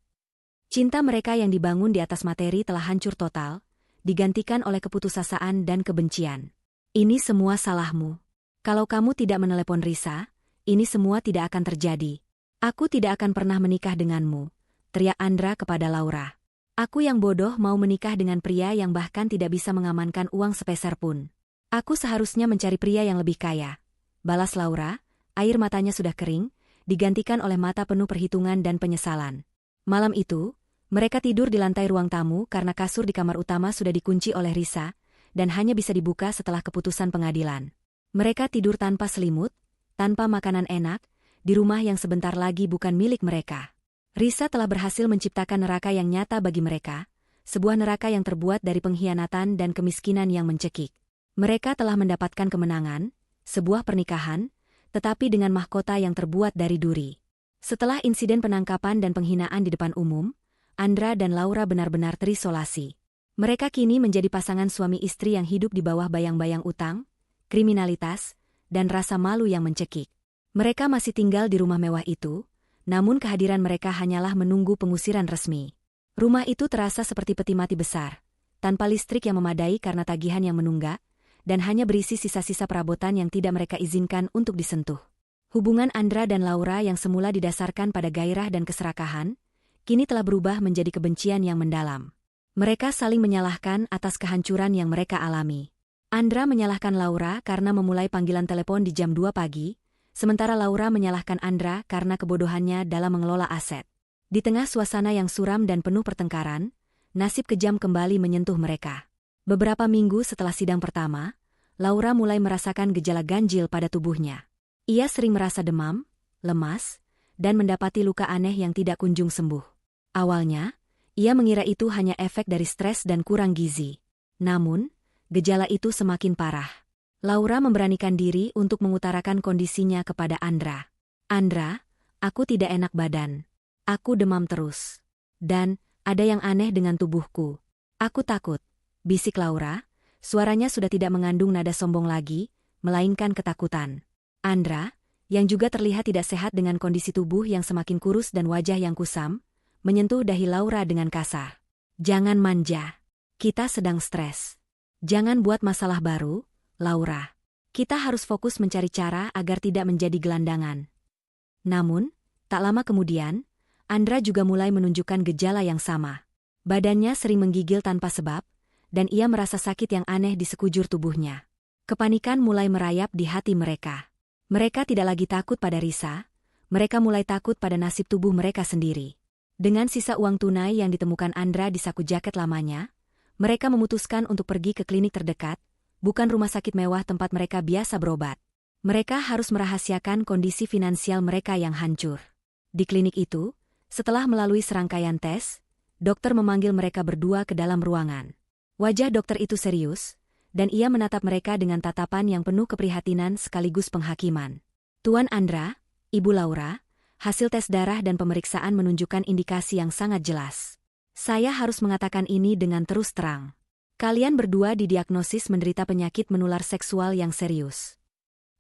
Cinta mereka yang dibangun di atas materi telah hancur total, digantikan oleh keputusasaan dan kebencian. Ini semua salahmu. Kalau kamu tidak menelepon Risa, ini semua tidak akan terjadi. Aku tidak akan pernah menikah denganmu, teriak Andra kepada Laura. Aku yang bodoh mau menikah dengan pria yang bahkan tidak bisa mengamankan uang sepeser pun. Aku seharusnya mencari pria yang lebih kaya. Balas Laura, air matanya sudah kering, digantikan oleh mata penuh perhitungan dan penyesalan. Malam itu, mereka tidur di lantai ruang tamu karena kasur di kamar utama sudah dikunci oleh Risa, dan hanya bisa dibuka setelah keputusan pengadilan. Mereka tidur tanpa selimut, tanpa makanan enak, di rumah yang sebentar lagi bukan milik mereka. Risa telah berhasil menciptakan neraka yang nyata bagi mereka, sebuah neraka yang terbuat dari pengkhianatan dan kemiskinan yang mencekik. Mereka telah mendapatkan kemenangan, sebuah pernikahan, tetapi dengan mahkota yang terbuat dari duri. Setelah insiden penangkapan dan penghinaan di depan umum, Andra dan Laura benar-benar terisolasi. Mereka kini menjadi pasangan suami istri yang hidup di bawah bayang-bayang utang, kriminalitas, dan rasa malu yang mencekik. Mereka masih tinggal di rumah mewah itu, namun kehadiran mereka hanyalah menunggu pengusiran resmi. Rumah itu terasa seperti peti mati besar, tanpa listrik yang memadai karena tagihan yang menunggak, dan hanya berisi sisa-sisa perabotan yang tidak mereka izinkan untuk disentuh. Hubungan Andra dan Laura yang semula didasarkan pada gairah dan keserakahan, kini telah berubah menjadi kebencian yang mendalam. Mereka saling menyalahkan atas kehancuran yang mereka alami. Andra menyalahkan Laura karena memulai panggilan telepon di jam 2 pagi, sementara Laura menyalahkan Andra karena kebodohannya dalam mengelola aset. Di tengah suasana yang suram dan penuh pertengkaran, nasib kejam kembali menyentuh mereka. Beberapa minggu setelah sidang pertama, Laura mulai merasakan gejala ganjil pada tubuhnya. Ia sering merasa demam, lemas, dan mendapati luka aneh yang tidak kunjung sembuh. Awalnya, ia mengira itu hanya efek dari stres dan kurang gizi. Namun, gejala itu semakin parah. Laura memberanikan diri untuk mengutarakan kondisinya kepada Andra. Andra, aku tidak enak badan. Aku demam terus. Dan, ada yang aneh dengan tubuhku. Aku takut, bisik Laura. Suaranya sudah tidak mengandung nada sombong lagi, melainkan ketakutan. Andra, yang juga terlihat tidak sehat dengan kondisi tubuh yang semakin kurus dan wajah yang kusam, menyentuh dahi Laura dengan kasar. Jangan manja. Kita sedang stres. Jangan buat masalah baru, Laura. Kita harus fokus mencari cara agar tidak menjadi gelandangan. Namun, tak lama kemudian, Andra juga mulai menunjukkan gejala yang sama. Badannya sering menggigil tanpa sebab, dan ia merasa sakit yang aneh di sekujur tubuhnya. Kepanikan mulai merayap di hati mereka. Mereka tidak lagi takut pada Risa, mereka mulai takut pada nasib tubuh mereka sendiri. Dengan sisa uang tunai yang ditemukan Andra di saku jaket lamanya, mereka memutuskan untuk pergi ke klinik terdekat, bukan rumah sakit mewah tempat mereka biasa berobat. Mereka harus merahasiakan kondisi finansial mereka yang hancur. Di klinik itu, setelah melalui serangkaian tes, dokter memanggil mereka berdua ke dalam ruangan. Wajah dokter itu serius, dan ia menatap mereka dengan tatapan yang penuh keprihatinan sekaligus penghakiman. Tuan Andra, Ibu Laura, hasil tes darah dan pemeriksaan menunjukkan indikasi yang sangat jelas. Saya harus mengatakan ini dengan terus terang. Kalian berdua didiagnosis menderita penyakit menular seksual yang serius.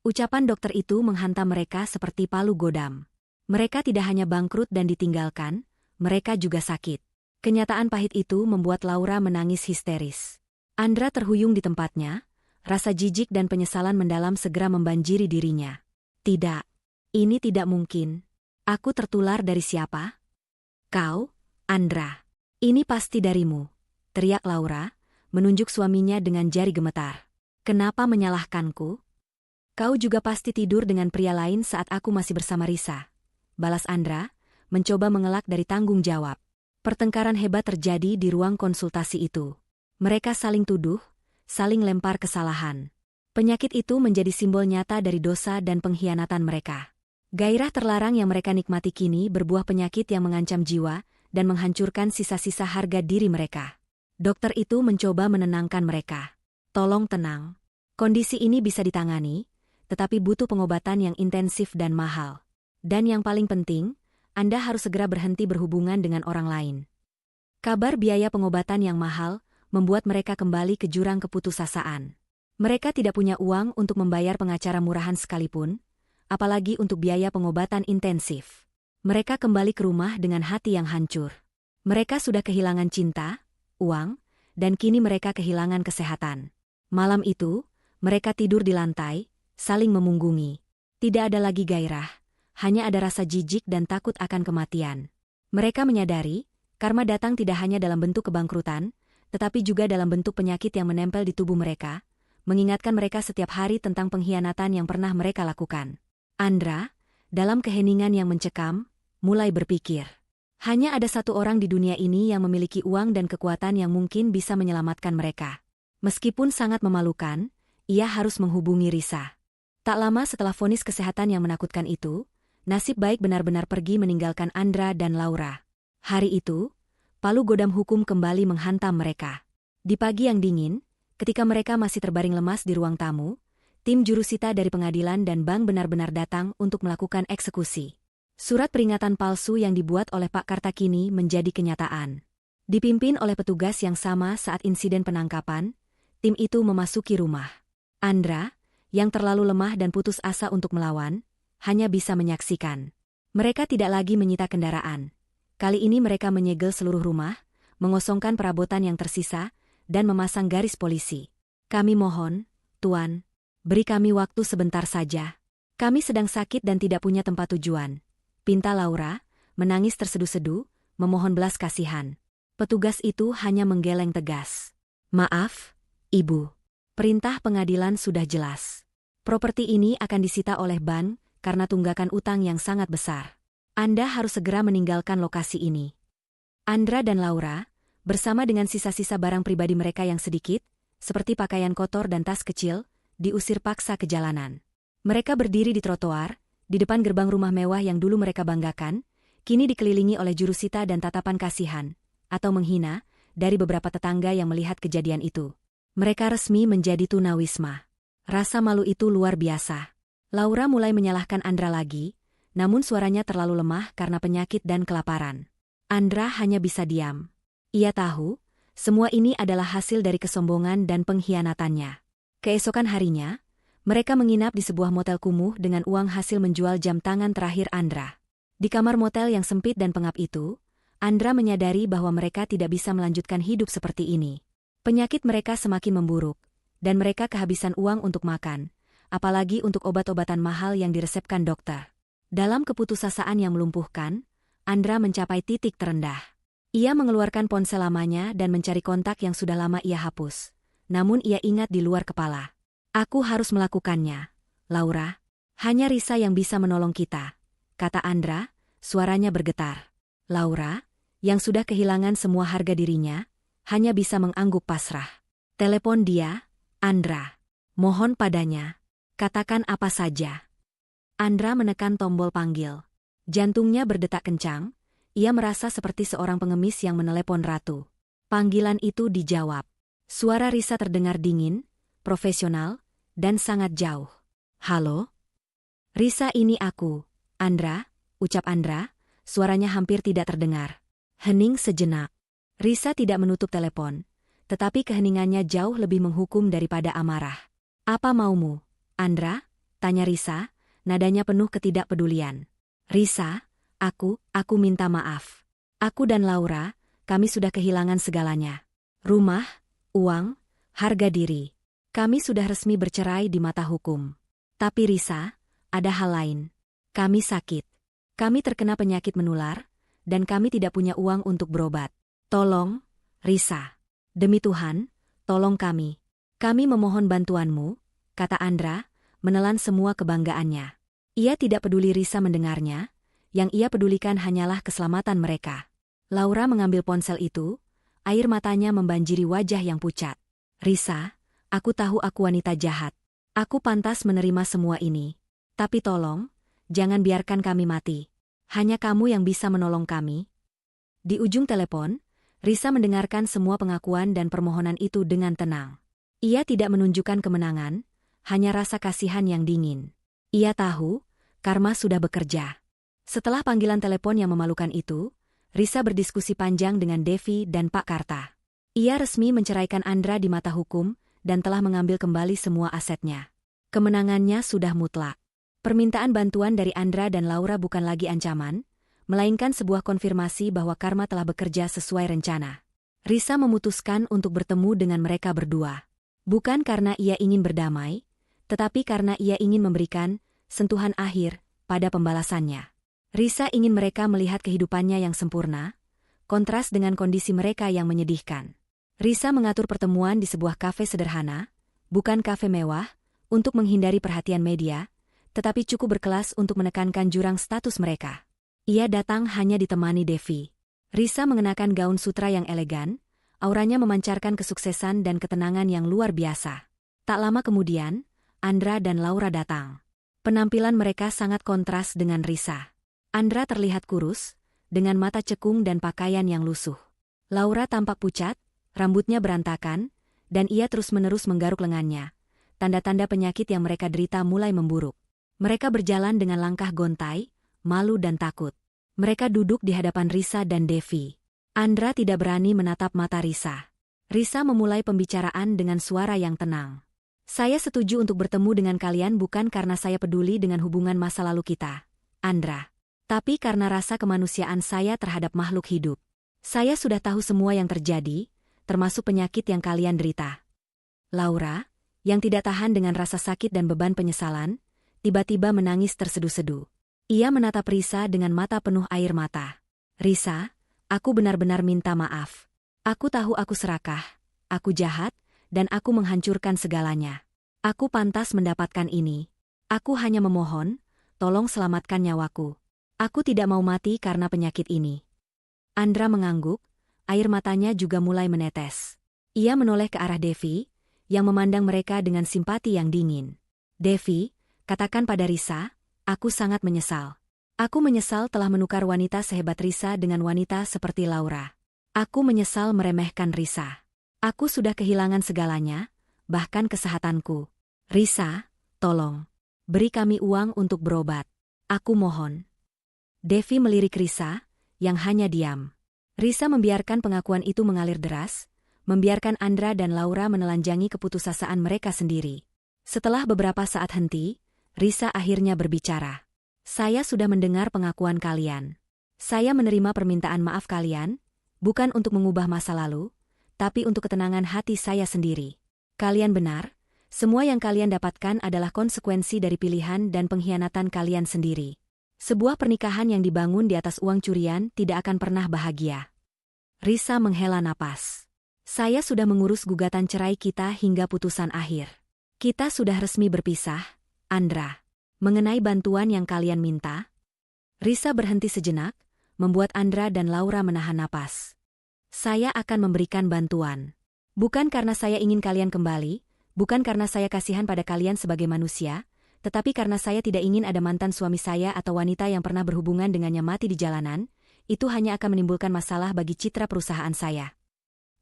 Ucapan dokter itu menghantam mereka seperti palu godam. Mereka tidak hanya bangkrut dan ditinggalkan, mereka juga sakit. Kenyataan pahit itu membuat Laura menangis histeris. Andra terhuyung di tempatnya, rasa jijik dan penyesalan mendalam segera membanjiri dirinya. Tidak, ini tidak mungkin. Aku tertular dari siapa? Kau, Andra. Ini pasti darimu, teriak Laura, menunjuk suaminya dengan jari gemetar. Kenapa menyalahkanku? Kau juga pasti tidur dengan pria lain saat aku masih bersama Risa, balas Andra, mencoba mengelak dari tanggung jawab. Pertengkaran hebat terjadi di ruang konsultasi itu. Mereka saling tuduh, saling lempar kesalahan. Penyakit itu menjadi simbol nyata dari dosa dan pengkhianatan mereka. Gairah terlarang yang mereka nikmati kini berbuah penyakit yang mengancam jiwa dan menghancurkan sisa-sisa harga diri mereka. Dokter itu mencoba menenangkan mereka. Tolong tenang. Kondisi ini bisa ditangani, tetapi butuh pengobatan yang intensif dan mahal. Dan yang paling penting, Anda harus segera berhenti berhubungan dengan orang lain. Kabar biaya pengobatan yang mahal membuat mereka kembali ke jurang keputusasaan. Mereka tidak punya uang untuk membayar pengacara murahan sekalipun, apalagi untuk biaya pengobatan intensif. Mereka kembali ke rumah dengan hati yang hancur. Mereka sudah kehilangan cinta, uang, dan kini mereka kehilangan kesehatan. Malam itu, mereka tidur di lantai, saling memunggungi. Tidak ada lagi gairah, hanya ada rasa jijik dan takut akan kematian. Mereka menyadari, karma datang tidak hanya dalam bentuk kebangkrutan, tetapi juga dalam bentuk penyakit yang menempel di tubuh mereka, mengingatkan mereka setiap hari tentang pengkhianatan yang pernah mereka lakukan. Andra, dalam keheningan yang mencekam, mulai berpikir. Hanya ada satu orang di dunia ini yang memiliki uang dan kekuatan yang mungkin bisa menyelamatkan mereka. Meskipun sangat memalukan, ia harus menghubungi Risa. Tak lama setelah vonis kesehatan yang menakutkan itu, nasib baik benar-benar pergi meninggalkan Andra dan Laura. Hari itu, palu godam hukum kembali menghantam mereka. Di pagi yang dingin, ketika mereka masih terbaring lemas di ruang tamu, tim jurusita dari pengadilan dan bank benar-benar datang untuk melakukan eksekusi. Surat peringatan palsu yang dibuat oleh Pak Kartakini menjadi kenyataan. Dipimpin oleh petugas yang sama saat insiden penangkapan, tim itu memasuki rumah. Andra, yang terlalu lemah dan putus asa untuk melawan, hanya bisa menyaksikan. Mereka tidak lagi menyita kendaraan. Kali ini mereka menyegel seluruh rumah, mengosongkan perabotan yang tersisa, dan memasang garis polisi. Kami mohon, Tuan, beri kami waktu sebentar saja. Kami sedang sakit dan tidak punya tempat tujuan. Pinta Laura, menangis terseduh-seduh, memohon belas kasihan. Petugas itu hanya menggeleng tegas. Maaf, Ibu. Perintah pengadilan sudah jelas. Properti ini akan disita oleh bank karena tunggakan utang yang sangat besar. Anda harus segera meninggalkan lokasi ini. Andra dan Laura, bersama dengan sisa-sisa barang pribadi mereka yang sedikit, seperti pakaian kotor dan tas kecil, diusir paksa ke jalanan. Mereka berdiri di trotoar, di depan gerbang rumah mewah yang dulu mereka banggakan, kini dikelilingi oleh jurusita dan tatapan kasihan, atau menghina, dari beberapa tetangga yang melihat kejadian itu. Mereka resmi menjadi tunawisma. Rasa malu itu luar biasa. Laura mulai menyalahkan Andra lagi, namun suaranya terlalu lemah karena penyakit dan kelaparan. Andra hanya bisa diam. Ia tahu, semua ini adalah hasil dari kesombongan dan pengkhianatannya. Keesokan harinya, mereka menginap di sebuah motel kumuh dengan uang hasil menjual jam tangan terakhir Andra. Di kamar motel yang sempit dan pengap itu, Andra menyadari bahwa mereka tidak bisa melanjutkan hidup seperti ini. Penyakit mereka semakin memburuk, Dan mereka kehabisan uang untuk makan, apalagi untuk obat-obatan mahal yang diresepkan dokter. Dalam keputusasaan yang melumpuhkan, Andra mencapai titik terendah. Ia mengeluarkan ponsel lamanya dan mencari kontak yang sudah lama ia hapus. Namun ia ingat di luar kepala. Aku harus melakukannya, Laura. Hanya Risa yang bisa menolong kita, kata Andra, suaranya bergetar. Laura, yang sudah kehilangan semua harga dirinya, hanya bisa mengangguk pasrah. Telepon dia, Andra. Mohon padanya, katakan apa saja. Andra menekan tombol panggil. Jantungnya berdetak kencang, ia merasa seperti seorang pengemis yang menelepon ratu. Panggilan itu dijawab. Suara Risa terdengar dingin, profesional, dan sangat jauh. Halo? Risa, ini aku, Andra, ucap Andra, suaranya hampir tidak terdengar. Hening sejenak. Risa tidak menutup telepon, tetapi keheningannya jauh lebih menghukum daripada amarah. Apa maumu, Andra? Tanya Risa, nadanya penuh ketidakpedulian. Risa, aku minta maaf. Aku dan Laura, kami sudah kehilangan segalanya. Rumah, uang, harga diri. Kami sudah resmi bercerai di mata hukum. Tapi Risa, ada hal lain. Kami sakit. Kami terkena penyakit menular, dan kami tidak punya uang untuk berobat. Tolong, Risa. Demi Tuhan, tolong kami. Kami memohon bantuanmu, kata Andra, menelan semua kebanggaannya. Ia tidak peduli Risa mendengarnya, yang ia pedulikan hanyalah keselamatan mereka. Laura mengambil ponsel itu, air matanya membanjiri wajah yang pucat. Risa, aku tahu aku wanita jahat. Aku pantas menerima semua ini. Tapi tolong, jangan biarkan kami mati. Hanya kamu yang bisa menolong kami. Di ujung telepon, Risa mendengarkan semua pengakuan dan permohonan itu dengan tenang. Ia tidak menunjukkan kemenangan, hanya rasa kasihan yang dingin. Ia tahu, karma sudah bekerja. Setelah panggilan telepon yang memalukan itu, Risa berdiskusi panjang dengan Devi dan Pak Karta. Ia resmi menceraikan Andra di mata hukum dan telah mengambil kembali semua asetnya. Kemenangannya sudah mutlak. Permintaan bantuan dari Andra dan Laura bukan lagi ancaman, melainkan sebuah konfirmasi bahwa karma telah bekerja sesuai rencana. Risa memutuskan untuk bertemu dengan mereka berdua. Bukan karena ia ingin berdamai, tetapi karena ia ingin memberikan sentuhan akhir pada pembalasannya. Risa ingin mereka melihat kehidupannya yang sempurna, kontras dengan kondisi mereka yang menyedihkan. Risa mengatur pertemuan di sebuah kafe sederhana, bukan kafe mewah, untuk menghindari perhatian media, tetapi cukup berkelas untuk menekankan jurang status mereka. Ia datang hanya ditemani Devi. Risa mengenakan gaun sutra yang elegan, auranya memancarkan kesuksesan dan ketenangan yang luar biasa. Tak lama kemudian, Andra dan Laura datang. Penampilan mereka sangat kontras dengan Risa. Andra terlihat kurus, dengan mata cekung dan pakaian yang lusuh. Laura tampak pucat, rambutnya berantakan, dan ia terus-menerus menggaruk lengannya. Tanda-tanda penyakit yang mereka derita mulai memburuk. Mereka berjalan dengan langkah gontai, malu dan takut. Mereka duduk di hadapan Risa dan Devi. Andra tidak berani menatap mata Risa. Risa memulai pembicaraan dengan suara yang tenang. Saya setuju untuk bertemu dengan kalian bukan karena saya peduli dengan hubungan masa lalu kita, Andra. Tapi karena rasa kemanusiaan saya terhadap makhluk hidup. Saya sudah tahu semua yang terjadi, termasuk penyakit yang kalian derita. Laura, yang tidak tahan dengan rasa sakit dan beban penyesalan, tiba-tiba menangis terseduh-seduh. Ia menatap Risa dengan mata penuh air mata. Risa, aku benar-benar minta maaf. Aku tahu aku serakah, aku jahat, dan aku menghancurkan segalanya. Aku pantas mendapatkan ini. Aku hanya memohon, tolong selamatkan nyawaku. Aku tidak mau mati karena penyakit ini. Andra mengangguk, air matanya juga mulai menetes. Ia menoleh ke arah Devi, yang memandang mereka dengan simpati yang dingin. Devi, katakan pada Risa, aku sangat menyesal. Aku menyesal telah menukar wanita sehebat Risa dengan wanita seperti Laura. Aku menyesal meremehkan Risa. Aku sudah kehilangan segalanya, bahkan kesehatanku. Risa, tolong. Beri kami uang untuk berobat. Aku mohon. Devi melirik Risa, yang hanya diam. Risa membiarkan pengakuan itu mengalir deras, membiarkan Andra dan Laura menelanjangi keputusasaan mereka sendiri. Setelah beberapa saat henti, Risa akhirnya berbicara. Saya sudah mendengar pengakuan kalian. Saya menerima permintaan maaf kalian, bukan untuk mengubah masa lalu, tapi untuk ketenangan hati saya sendiri. Kalian benar, semua yang kalian dapatkan adalah konsekuensi dari pilihan dan pengkhianatan kalian sendiri. Sebuah pernikahan yang dibangun di atas uang curian tidak akan pernah bahagia. Risa menghela napas. Saya sudah mengurus gugatan cerai kita hingga putusan akhir. Kita sudah resmi berpisah, Andra. Mengenai bantuan yang kalian minta, Risa berhenti sejenak, membuat Andra dan Laura menahan napas. Saya akan memberikan bantuan. Bukan karena saya ingin kalian kembali, bukan karena saya kasihan pada kalian sebagai manusia, tetapi karena saya tidak ingin ada mantan suami saya atau wanita yang pernah berhubungan dengannya mati di jalanan, itu hanya akan menimbulkan masalah bagi citra perusahaan saya.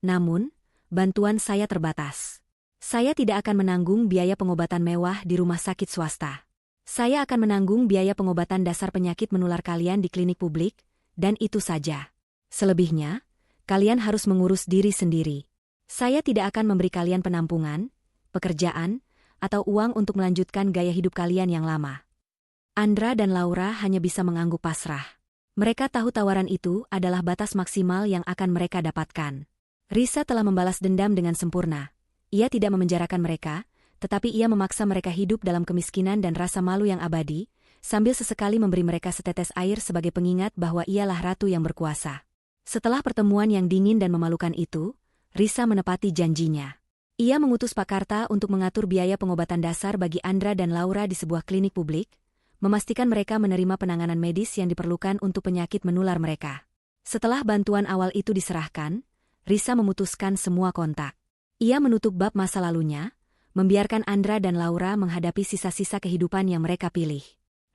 Namun, bantuan saya terbatas. Saya tidak akan menanggung biaya pengobatan mewah di rumah sakit swasta. Saya akan menanggung biaya pengobatan dasar penyakit menular kalian di klinik publik, dan itu saja. Selebihnya, kalian harus mengurus diri sendiri. Saya tidak akan memberi kalian penampungan, pekerjaan, atau uang untuk melanjutkan gaya hidup kalian yang lama. Andra dan Laura hanya bisa mengangguk pasrah. Mereka tahu tawaran itu adalah batas maksimal yang akan mereka dapatkan. Risa telah membalas dendam dengan sempurna. Ia tidak memenjarakan mereka, tetapi ia memaksa mereka hidup dalam kemiskinan dan rasa malu yang abadi, sambil sesekali memberi mereka setetes air sebagai pengingat bahwa ialah ratu yang berkuasa. Setelah pertemuan yang dingin dan memalukan itu, Risa menepati janjinya. Ia mengutus Pak Karta untuk mengatur biaya pengobatan dasar bagi Andra dan Laura di sebuah klinik publik, memastikan mereka menerima penanganan medis yang diperlukan untuk penyakit menular mereka. Setelah bantuan awal itu diserahkan, Risa memutuskan semua kontak. Ia menutup bab masa lalunya, membiarkan Andra dan Laura menghadapi sisa-sisa kehidupan yang mereka pilih.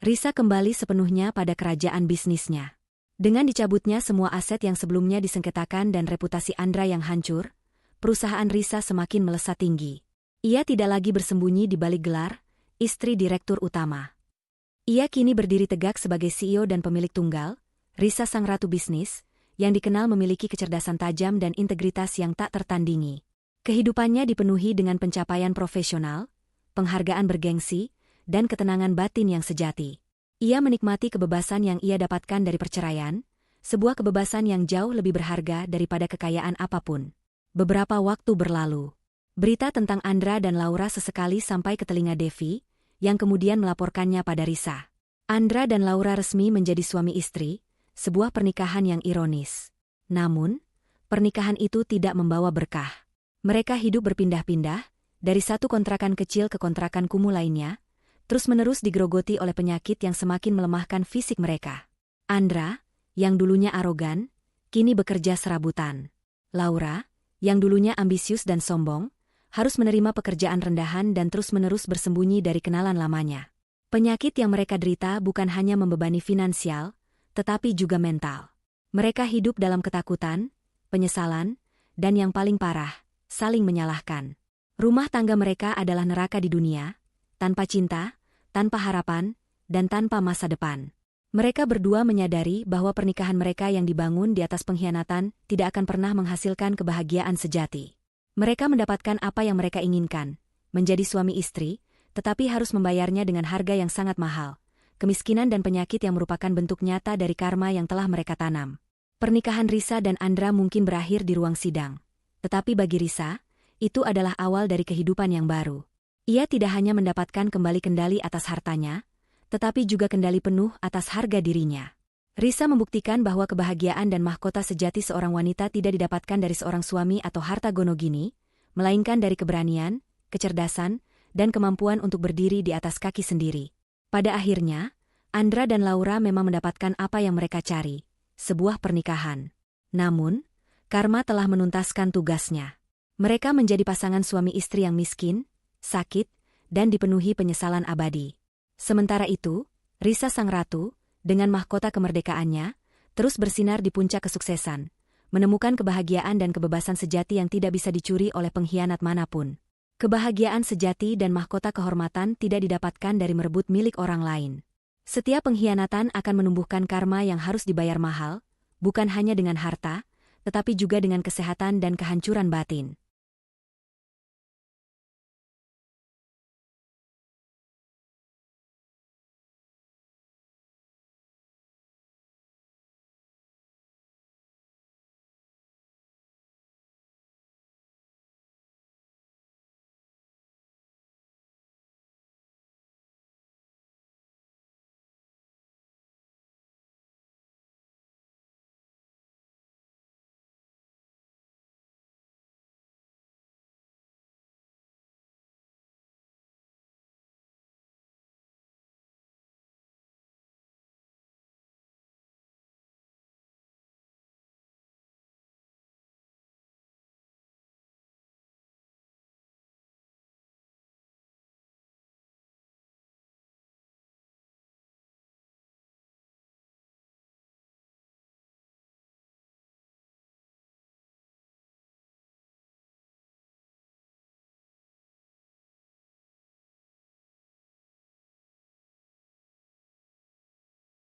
Risa kembali sepenuhnya pada kerajaan bisnisnya. Dengan dicabutnya semua aset yang sebelumnya disengketakan dan reputasi Andra yang hancur, perusahaan Risa semakin melesat tinggi. Ia tidak lagi bersembunyi di balik gelar, istri direktur utama. Ia kini berdiri tegak sebagai CEO dan pemilik tunggal, Risa sang ratu bisnis, yang dikenal memiliki kecerdasan tajam dan integritas yang tak tertandingi. Kehidupannya dipenuhi dengan pencapaian profesional, penghargaan bergengsi, dan ketenangan batin yang sejati. Ia menikmati kebebasan yang ia dapatkan dari perceraian, sebuah kebebasan yang jauh lebih berharga daripada kekayaan apapun. Beberapa waktu berlalu, berita tentang Andra dan Laura sesekali sampai ke telinga Devi, yang kemudian melaporkannya pada Risa. Andra dan Laura resmi menjadi suami istri, sebuah pernikahan yang ironis. Namun, pernikahan itu tidak membawa berkah. Mereka hidup berpindah-pindah, dari satu kontrakan kecil ke kontrakan kumuh lainnya, terus-menerus digerogoti oleh penyakit yang semakin melemahkan fisik mereka. Andra, yang dulunya arogan, kini bekerja serabutan. Laura, yang dulunya ambisius dan sombong, harus menerima pekerjaan rendahan dan terus-menerus bersembunyi dari kenalan lamanya. Penyakit yang mereka derita bukan hanya membebani finansial, tetapi juga mental. Mereka hidup dalam ketakutan, penyesalan, dan yang paling parah, saling menyalahkan. Rumah tangga mereka adalah neraka di dunia, tanpa cinta, tanpa harapan, dan tanpa masa depan. Mereka berdua menyadari bahwa pernikahan mereka yang dibangun di atas pengkhianatan tidak akan pernah menghasilkan kebahagiaan sejati. Mereka mendapatkan apa yang mereka inginkan, menjadi suami istri, tetapi harus membayarnya dengan harga yang sangat mahal, kemiskinan dan penyakit yang merupakan bentuk nyata dari karma yang telah mereka tanam. Pernikahan Risa dan Andra mungkin berakhir di ruang sidang, tetapi bagi Risa, itu adalah awal dari kehidupan yang baru. Ia tidak hanya mendapatkan kembali kendali atas hartanya, tetapi juga kendali penuh atas harga dirinya. Risa membuktikan bahwa kebahagiaan dan mahkota sejati seorang wanita tidak didapatkan dari seorang suami atau harta gono gini, melainkan dari keberanian, kecerdasan, dan kemampuan untuk berdiri di atas kaki sendiri. Pada akhirnya, Andra dan Laura memang mendapatkan apa yang mereka cari, sebuah pernikahan. Namun, karma telah menuntaskan tugasnya. Mereka menjadi pasangan suami istri yang miskin, sakit, dan dipenuhi penyesalan abadi. Sementara itu, Risa sang ratu, dengan mahkota kemerdekaannya, terus bersinar di puncak kesuksesan, menemukan kebahagiaan dan kebebasan sejati yang tidak bisa dicuri oleh pengkhianat manapun. Kebahagiaan sejati dan mahkota kehormatan tidak didapatkan dari merebut milik orang lain. Setiap pengkhianatan akan menumbuhkan karma yang harus dibayar mahal, bukan hanya dengan harta, tetapi juga dengan kesehatan dan kehancuran batin.